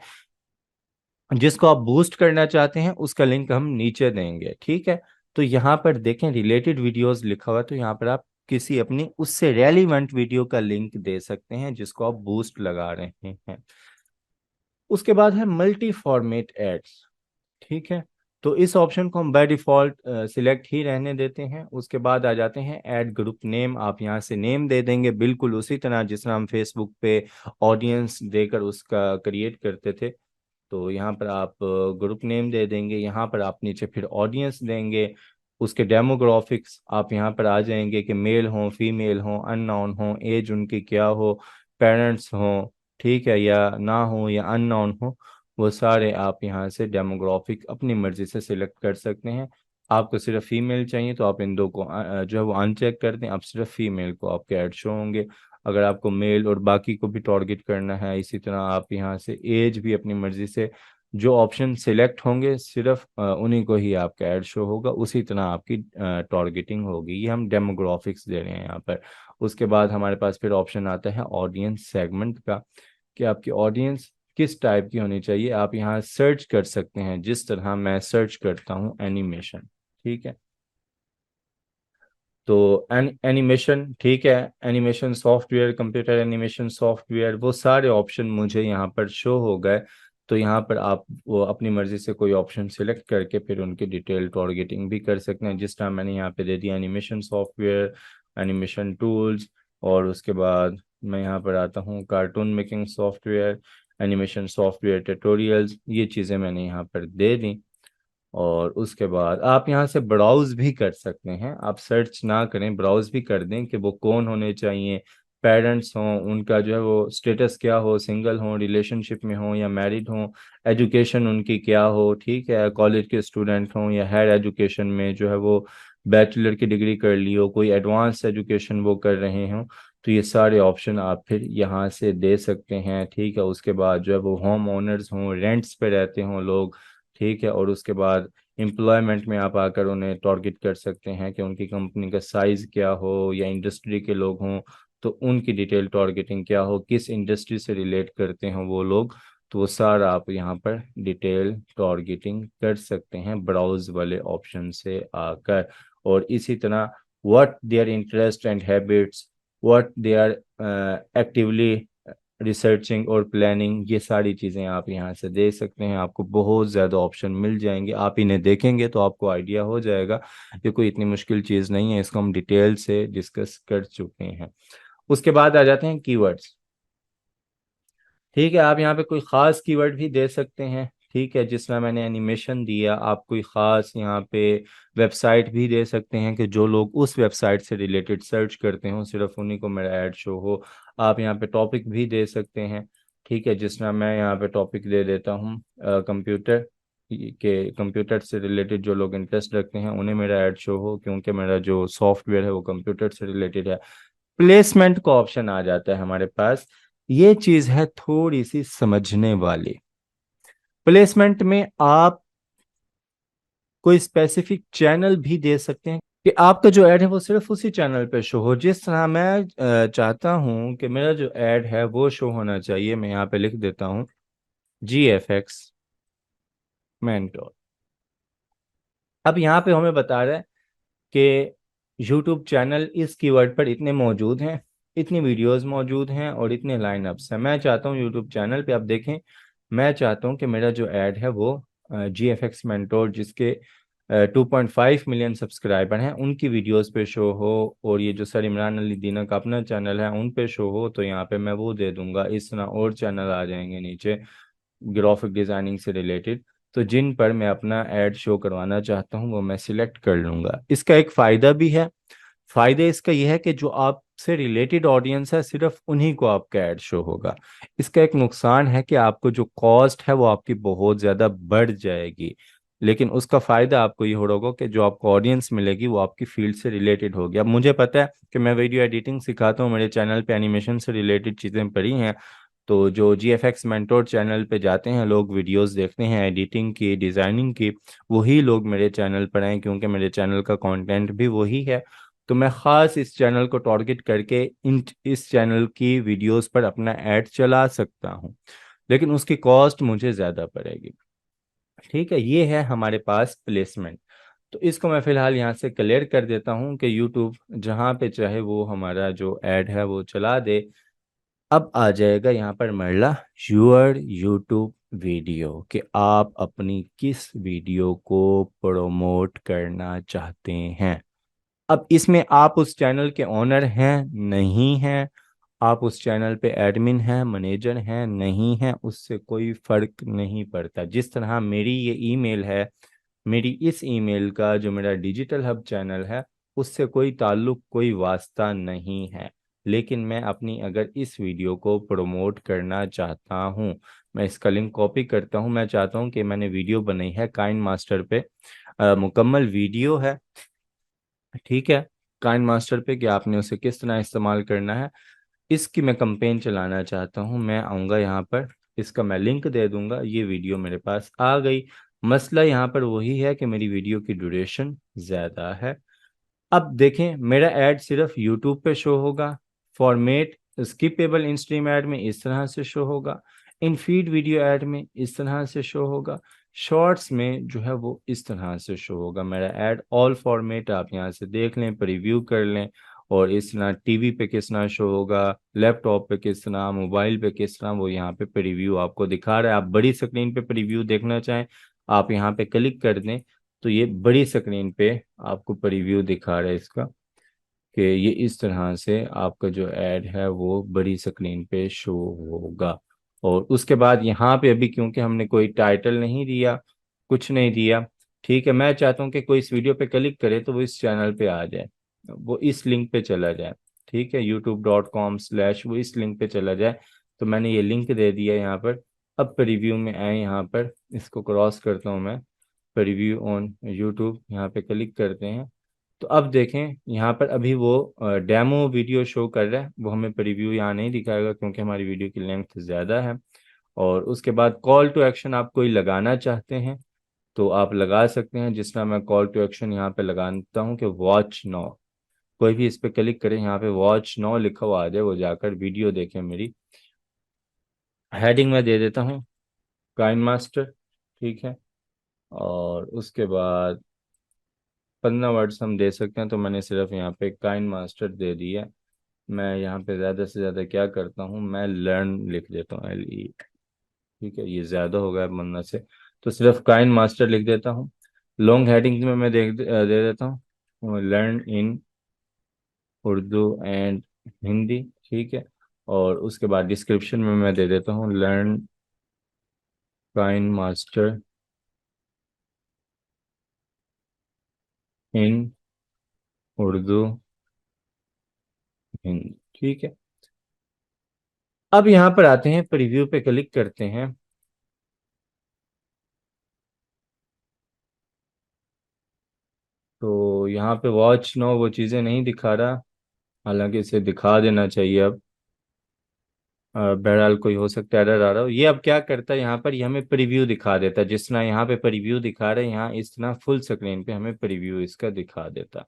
जिसको आप बूस्ट करना चाहते हैं उसका लिंक हम नीचे देंगे, ठीक है। तो यहाँ पर देखें रिलेटेड वीडियोस लिखा हुआ है, तो यहाँ पर आप किसी अपनी उससे रेलिवेंट वीडियो का लिंक दे सकते हैं जिसको आप बूस्ट लगा रहे हैं। उसके बाद है मल्टी फॉर्मेट एड्स, ठीक है। तो इस ऑप्शन को हम बाय डिफॉल्ट सिलेक्ट ही रहने देते हैं। उसके बाद आ जाते हैं ऐड ग्रुप नेम। आप यहाँ से नेम दे देंगे बिल्कुल उसी तरह जिस तरह हम फेसबुक पे ऑडियंस देकर उसका क्रिएट करते थे। तो यहाँ पर आप ग्रुप नेम दे देंगे, यहाँ पर आप नीचे फिर ऑडियंस देंगे। उसके डेमोग्राफिक्स आप यहाँ पर आ जाएंगे कि मेल हो, फीमेल हो, अननोन हो, एज उनकी क्या हो, पेरेंट्स हो, ठीक है, या ना हो या अननोन हो, वो सारे आप यहाँ से डेमोग्राफिक अपनी मर्जी से सिलेक्ट कर सकते हैं। आपको सिर्फ फीमेल चाहिए तो आप इन दो को जो है वो अनचेक कर दें, आप सिर्फ फीमेल को आपके ऐड शो होंगे। अगर आपको मेल और बाकी को भी टारगेट करना है, इसी तरह आप यहाँ से एज भी अपनी मर्जी से, जो ऑप्शन सिलेक्ट होंगे सिर्फ उन्हीं को ही आपका ऐड शो होगा, उसी तरह आपकी टारगेटिंग होगी। ये हम डेमोग्राफिक्स दे रहे हैं यहाँ पर। उसके बाद हमारे पास फिर ऑप्शन आता है ऑडियंस सेगमेंट का, कि आपकी ऑडियंस किस टाइप की होनी चाहिए। आप यहाँ सर्च कर सकते हैं, जिस तरह मैं सर्च करता हूँ एनिमेशन, ठीक है। तो एनिमेशन, ठीक है, animation software, computer animation software, वो सारे ऑप्शन मुझे यहाँ पर शो हो गए। तो यहाँ पर आप वो अपनी मर्जी से कोई ऑप्शन सिलेक्ट करके फिर उनकी डिटेल टारगेटिंग भी कर सकते हैं, जिस तरह मैंने यहाँ पे दे दिया एनिमेशन सॉफ्टवेयर, एनिमेशन टूल्स। और उसके बाद मैं यहाँ पर आता हूँ cartoon making software, animation software tutorials, ये चीज़ें मैंने यहाँ पर दे दी। और उसके बाद आप यहाँ से ब्राउज भी कर सकते हैं, आप सर्च ना करें, ब्राउज भी कर दें कि वो कौन होने चाहिए, पेरेंट्स हों, उनका जो है वो स्टेटस क्या हो, सिंगल हो, रिलेशनशिप में हो या मैरिड हो, एजुकेशन उनकी क्या हो, ठीक है, कॉलेज के स्टूडेंट हों या हायर एजुकेशन में जो है वो बैचलर की डिग्री कर ली हो, कोई एडवांस एजुकेशन वो कर रहे हों, तो ये सारे ऑप्शन आप फिर यहाँ से दे सकते हैं, ठीक है। उसके बाद जो है वो होम ओनर्स हों, रेंट्स पे रहते हों लोग, ठीक है, और उसके बाद एम्प्लॉयमेंट में आप आकर उन्हें टारगेट कर सकते हैं कि उनकी कंपनी का साइज क्या हो, या इंडस्ट्री के लोग हों तो उनकी डिटेल टारगेटिंग क्या हो, किस इंडस्ट्री से रिलेट करते हैं वो लोग, तो वो सारा आप यहाँ पर डिटेल टारगेटिंग कर सकते हैं ब्राउज वाले ऑप्शन से आकर। और इसी तरह what their interest and habits, what they are actively researching और प्लानिंग, ये सारी चीज़ें आप यहाँ से देख सकते हैं। आपको बहुत ज़्यादा ऑप्शन मिल जाएंगे, आप इन्हें देखेंगे तो आपको आइडिया हो जाएगा। ये कोई इतनी मुश्किल चीज़ नहीं है, इसको हम डिटेल से डिस्कस कर चुके हैं। उसके बाद आ जाते हैं कीवर्ड्स। ठीक है, आप यहाँ पे कोई ख़ास कीवर्ड भी दे सकते हैं, ठीक है, जिस तरह मैंने एनिमेशन दिया, आप कोई ख़ास यहाँ पे वेबसाइट भी दे सकते हैं कि जो लोग उस वेबसाइट से रिलेटेड सर्च करते हो सिर्फ उन्हीं को मेरा ऐड शो हो। आप यहाँ पे टॉपिक भी दे सकते हैं, ठीक है, जिस तरह मैं यहाँ पे टॉपिक दे देता हूँ कंप्यूटर के, कंप्यूटर से रिलेटेड जो लोग इंटरेस्ट रखते हैं उन्हें मेरा ऐड शो हो, क्योंकि मेरा जो सॉफ्टवेयर है वो कंप्यूटर से रिलेटेड है। प्लेसमेंट का ऑप्शन आ जाता है हमारे पास, ये चीज है थोड़ी सी समझने वाली। प्लेसमेंट में आप कोई स्पेसिफिक चैनल भी दे सकते हैं कि आपका जो ऐड है वो सिर्फ उसी चैनल पे शो हो। जिस तरह मैं चाहता हूं कि मेरा जो ऐड है वो शो होना चाहिए, मैं यहाँ पे लिख देता हूँ GFX मेंटोर। अब यहाँ पे हमें बता रहा है कि यूट्यूब चैनल इस कीवर्ड पर इतने मौजूद हैं, इतनी वीडियोस मौजूद हैं और इतने लाइनअप्स हैं। मैं चाहता हूँ यूट्यूब चैनल पे आप देखें, मैं चाहता हूँ कि मेरा जो ऐड है वो GFX मेंटोर, जिसके 2.5 मिलियन सब्सक्राइबर हैं, उनकी वीडियोस पे शो हो, और ये जो सर इमरान अली दीना का अपना चैनल है उन पे शो हो, तो यहाँ पे मैं वो दे दूंगा। इस तरह और चैनल आ जाएंगे नीचे ग्राफिक डिजाइनिंग से रिलेटेड, तो जिन पर मैं अपना ऐड शो करवाना चाहता हूँ वो मैं सिलेक्ट कर लूँगा। इसका एक फ़ायदा भी है, फ़ायदा इसका यह है कि जो आपसे रिलेटेड ऑडियंस है सिर्फ उन्हीं को आपका ऐड शो होगा। इसका एक नुकसान है कि आपको जो कॉस्ट है वो आपकी बहुत ज़्यादा बढ़ जाएगी, लेकिन उसका फ़ायदा आपको ये होगा कि जो आपको ऑडियंस मिलेगी वो आपकी फील्ड से रिलेटेड होगी। अब मुझे पता है कि मैं वीडियो एडिटिंग सिखाता हूँ, मेरे चैनल पे एनिमेशन से रिलेटेड चीज़ें पड़ी हैं, तो जो GFX मेंटोर चैनल पे जाते हैं लोग, वीडियोस देखते हैं एडिटिंग की, डिज़ाइनिंग की, वही लोग मेरे चैनल पर आए, क्योंकि मेरे चैनल का कंटेंट भी वही है। तो मैं ख़ास इस चैनल को टारगेट करके इस चैनल की वीडियोस पर अपना ऐड चला सकता हूँ, लेकिन उसकी कॉस्ट मुझे ज़्यादा पड़ेगी। ठीक है, ये है हमारे पास प्लेसमेंट। तो इसको मैं फ़िलहाल यहाँ से क्लियर कर देता हूँ कि यूट्यूब जहाँ पे चाहे वो हमारा जो ऐड है वो चला दे। अब आ जाएगा यहाँ पर मरला योर यूट्यूब वीडियो, कि आप अपनी किस वीडियो को प्रमोट करना चाहते हैं। अब इसमें आप उस चैनल के ओनर हैं नहीं हैं, आप उस चैनल पे एडमिन हैं, मैनेजर हैं नहीं हैं, उससे कोई फर्क नहीं पड़ता। जिस तरह मेरी ये ईमेल है, मेरी इस ईमेल का जो मेरा डिजिटल हब चैनल है उससे कोई ताल्लुक, कोई वास्ता नहीं है, लेकिन मैं अपनी अगर इस वीडियो को प्रमोट करना चाहता हूँ, मैं इसका लिंक कॉपी करता हूँ। मैं चाहता हूँ कि मैंने वीडियो बनाई है काइन मास्टर पे, मुकम्मल वीडियो है, ठीक है, काइन मास्टर पे, कि आपने उसे किस तरह इस्तेमाल करना है, इसकी मैं कंपेन चलाना चाहता हूँ। मैं आऊँगा यहाँ पर, इसका मैं लिंक दे दूंगा, ये वीडियो मेरे पास आ गई। मसला यहाँ पर वही है कि मेरी वीडियो की ड्यूरेशन ज़्यादा है। अब देखें, मेरा ऐड सिर्फ यूट्यूब पे शो होगा, format skippable in stream add में इस तरह से शो होगा, इन फीड वीडियो ऐड में इस तरह से शो होगा, शॉर्ट्स में जो है वो इस तरह से शो होगा मेरा ऐड। ऑल फॉर्मेट आप यहाँ से देख लें, प्रीव्यू कर लें, और इस तरह टीवी पे किस तरह शो होगा, लैपटॉप पे किस तरह, मोबाइल पे किस तरह, वो यहाँ पे प्रीव्यू आपको दिखा रहा है। आप बड़ी स्क्रीन पे प्रीव्यू देखना चाहें, आप यहाँ पे क्लिक कर दें, तो ये बड़ी स्क्रीन पे आपको प्रीव्यू दिखा रहा है इसका, कि ये इस तरह से आपका जो ऐड है वो बड़ी स्क्रीन पे शो होगा। और उसके बाद यहाँ पे अभी क्योंकि हमने कोई टाइटल नहीं दिया, कुछ नहीं दिया, ठीक है, मैं चाहता हूँ कि कोई इस वीडियो पे क्लिक करे तो वो इस चैनल पे आ जाए, वो इस लिंक पे चला जाए। ठीक है, youtube.com/ वो इस लिंक पे चला जाए। तो मैंने ये लिंक दे दिया यहाँ पर। अब प्रीव्यू में आए, यहाँ पर इसको क्रॉस करता हूँ मैं, प्रीव्यू ऑन यूट्यूब यहाँ पे क्लिक करते हैं। तो अब देखें यहाँ पर अभी वो डेमो वीडियो शो कर रहा है, वो हमें प्रीव्यू यहाँ नहीं दिखाएगा क्योंकि हमारी वीडियो की लेंथ ज़्यादा है। और उसके बाद कॉल टू एक्शन आप कोई लगाना चाहते हैं तो आप लगा सकते हैं, जिस तरह मैं कॉल टू एक्शन यहाँ पे लगाता हूँ कि वॉच नाउ। कोई भी इस पे क्लिक करें, यहाँ पे वॉच नाउ लिखा हुआ आ जाए, वो जाकर वीडियो देखें मेरी। हेडिंग में दे देता हूँ काइन मास्टर। ठीक है, और उसके बाद 15 वर्ड्स हम दे सकते हैं, तो मैंने सिर्फ यहाँ पे काइन मास्टर दे दिया। मैं यहाँ पे ज़्यादा से ज़्यादा क्या करता हूँ, मैं लर्न लिख देता हूँ, LE। ठीक है, ये ज़्यादा हो गया बनना से, तो सिर्फ काइन मास्टर लिख देता हूँ। लॉन्ग हेडिंग में मैं दे देता हूँ learn in Urdu and Hindi. ठीक है, और उसके बाद डिस्क्रिप्शन में मैं दे देता हूँ learn KineMaster in Urdu Hindi. ठीक है, अब यहाँ पर आते हैं, प्रीव्यू पे क्लिक करते हैं। तो यहाँ पे वॉच नो वो चीज़ें नहीं दिखा रहा, हालांकि इसे दिखा देना चाहिए अब। बहरहाल कोई हो सकता है एरर आ रहा हो। ये अब क्या करता है, यहाँ पर ये हमें प्रीव्यू दिखा देता है, जिस तरह यहाँ पे प्रीव्यू दिखा रहे हैं, यहाँ इस तरह फुल स्क्रीन पे हमें प्रीव्यू इसका दिखा देता।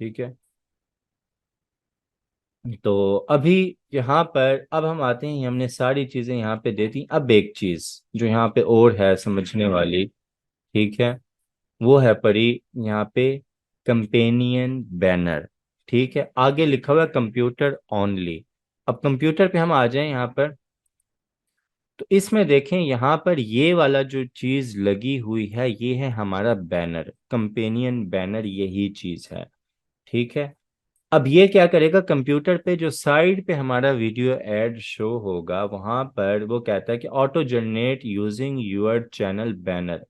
ठीक है, तो अभी यहाँ पर अब हम आते हैं, हमने सारी चीज़ें यहाँ पे दे दी। अब एक चीज़ जो यहाँ पे और है समझने वाली, ठीक है, वो है परी यहाँ पे कंपेनियन बैनर। ठीक है, आगे लिखा हुआ है कंप्यूटर ओनली। अब कंप्यूटर पे हम आ जाएं यहाँ पर, तो इसमें देखें यहाँ पर ये वाला जो चीज लगी हुई है, ये है हमारा बैनर, कंपेनियन बैनर, यही चीज है। ठीक है, अब ये क्या करेगा, कंप्यूटर पे जो साइड पे हमारा वीडियो एड शो होगा, वहां पर वो कहता है कि auto generate using your channel banner,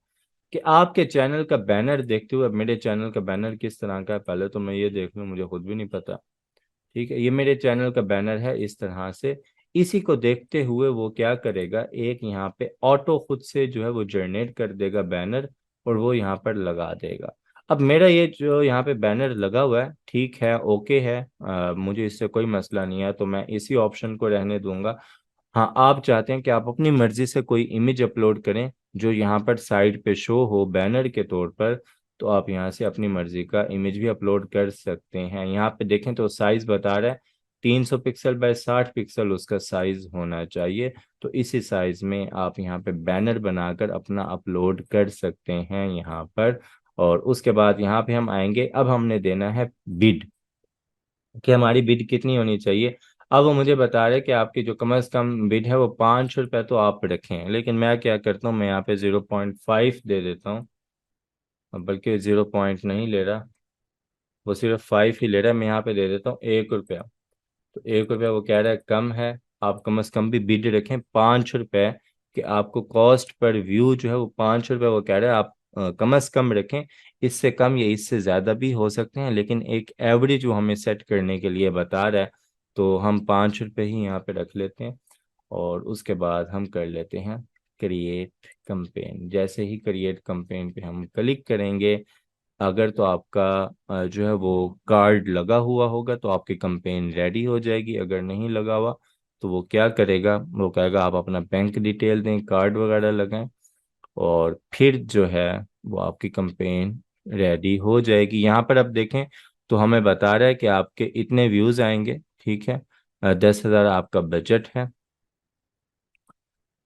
कि आपके चैनल का बैनर देखते हुए। अब मेरे चैनल का बैनर किस तरह का है, पहले तो मैं ये देख लूं, मुझे खुद भी नहीं पता। ठीक है, ये मेरे चैनल का बैनर है इस तरह से। इसी को देखते हुए वो क्या करेगा, एक यहाँ पे ऑटो खुद से जो है वो जनरेट कर देगा बैनर, और वो यहाँ पर लगा देगा। अब मेरा ये जो यहाँ पे बैनर लगा हुआ है, ठीक है, ओके है, मुझे इससे कोई मसला नहीं है, तो मैं इसी ऑप्शन को रहने दूंगा। हाँ, आप चाहते हैं कि आप अपनी मर्जी से कोई इमेज अपलोड करें जो यहाँ पर साइड पे शो हो बैनर के तौर पर, तो आप यहाँ से अपनी मर्जी का इमेज भी अपलोड कर सकते हैं। यहाँ पे देखें तो साइज बता रहा है 300 पिक्सल बाय 60 पिक्सल उसका साइज होना चाहिए। तो इसी साइज में आप यहाँ पे बैनर बनाकर अपना अपलोड कर सकते हैं यहाँ पर। और उसके बाद यहाँ पे हम आएंगे, अब हमने देना है बिड, कि हमारी बिड कितनी होनी चाहिए। अब वो मुझे बता रहे कि आपकी जो कम से कम बिड है वो 5 रुपये तो आप रखें, लेकिन मैं क्या करता हूँ, मैं यहाँ पे 0.5 दे देता हूँ। बल्कि 0 नहीं ले रहा, वो सिर्फ 5 ही ले रहा है, मैं यहाँ पे दे देता हूँ 1 रुपया। तो 1 रुपया वो कह रहा है कम है, आप कम से कम भी बिड रखें 5 रुपये, कि आपको कॉस्ट पर व्यू जो है वो 5 रुपये वो कह रहा है, आप कम से कम रखें। इससे कम या इससे ज़्यादा भी हो सकते हैं, लेकिन एक एवरेज वो हमें सेट करने के लिए बता रहा है, तो हम 5 रुपये ही यहाँ पे रख लेते हैं। और उसके बाद हम कर लेते हैं क्रिएट कंपेन। जैसे ही क्रिएट कंपेन पे हम क्लिक करेंगे, अगर तो आपका जो है वो कार्ड लगा हुआ होगा तो आपकी कंपेन रेडी हो जाएगी, अगर नहीं लगा हुआ तो वो क्या करेगा, वो कहेगा आप अपना बैंक डिटेल दें, कार्ड वगैरह लगाएं, और फिर जो है वो आपकी कंपेन रेडी हो जाएगी। यहाँ पर आप देखें तो हमें बता रहा है कि आपके इतने व्यूज़ आएंगे। ठीक है, 10,000 आपका बजट है,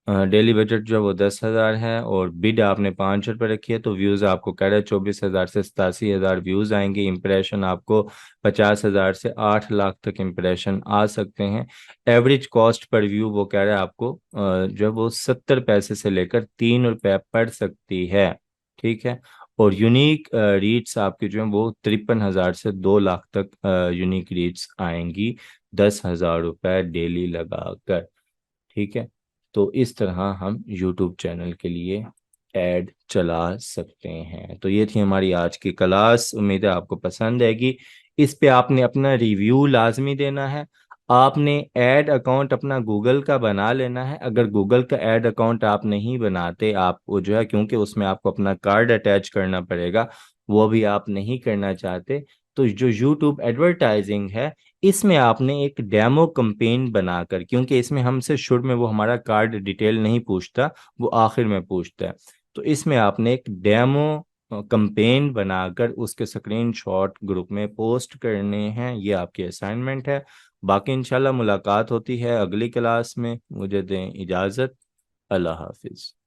डेली बजट जो है वो 10,000 है, और बिड आपने 5 रुपये रखी है, तो व्यूज़ आपको कह रहा है 24,000 से 87,000 व्यूज़ आएंगे। इम्प्रेशन आपको 50,000 से 8 लाख तक इम्प्रेशन आ सकते हैं। एवरेज कॉस्ट पर व्यू वो कह रहा है आपको जो है वो 70 पैसे से लेकर 3 रुपये पड़ सकती है। ठीक है, और यूनिक रीड्स आपके जो है वो 53,000 से 2 लाख तक यूनिक रीड्स आएंगी, 10,000 रुपये डेली लगाकर। ठीक है, तो इस तरह हम YouTube चैनल के लिए ऐड चला सकते हैं। तो ये थी हमारी आज की क्लास, उम्मीद है आपको पसंद आएगी। इस पे आपने अपना रिव्यू लाजमी देना है। आपने ऐड अकाउंट अपना गूगल का बना लेना है। अगर गूगल का ऐड अकाउंट आप नहीं बनाते, आप वो जो है, क्योंकि उसमें आपको अपना कार्ड अटैच करना पड़ेगा, वो भी आप नहीं करना चाहते, तो जो यूट्यूब एडवर्टाइजिंग है, इसमें आपने एक डेमो कैंपेन बनाकर, क्योंकि इसमें हमसे शुरू में वो हमारा कार्ड डिटेल नहीं पूछता, वो आखिर में पूछता है, तो इसमें आपने एक डेमो कैंपेन बनाकर उसके स्क्रीनशॉट ग्रुप में पोस्ट करने हैं। ये आपकी असाइनमेंट है। बाकी इंशाल्लाह मुलाकात होती है अगली क्लास में। मुझे दें इजाज़त। अल्लाह हाफिज़।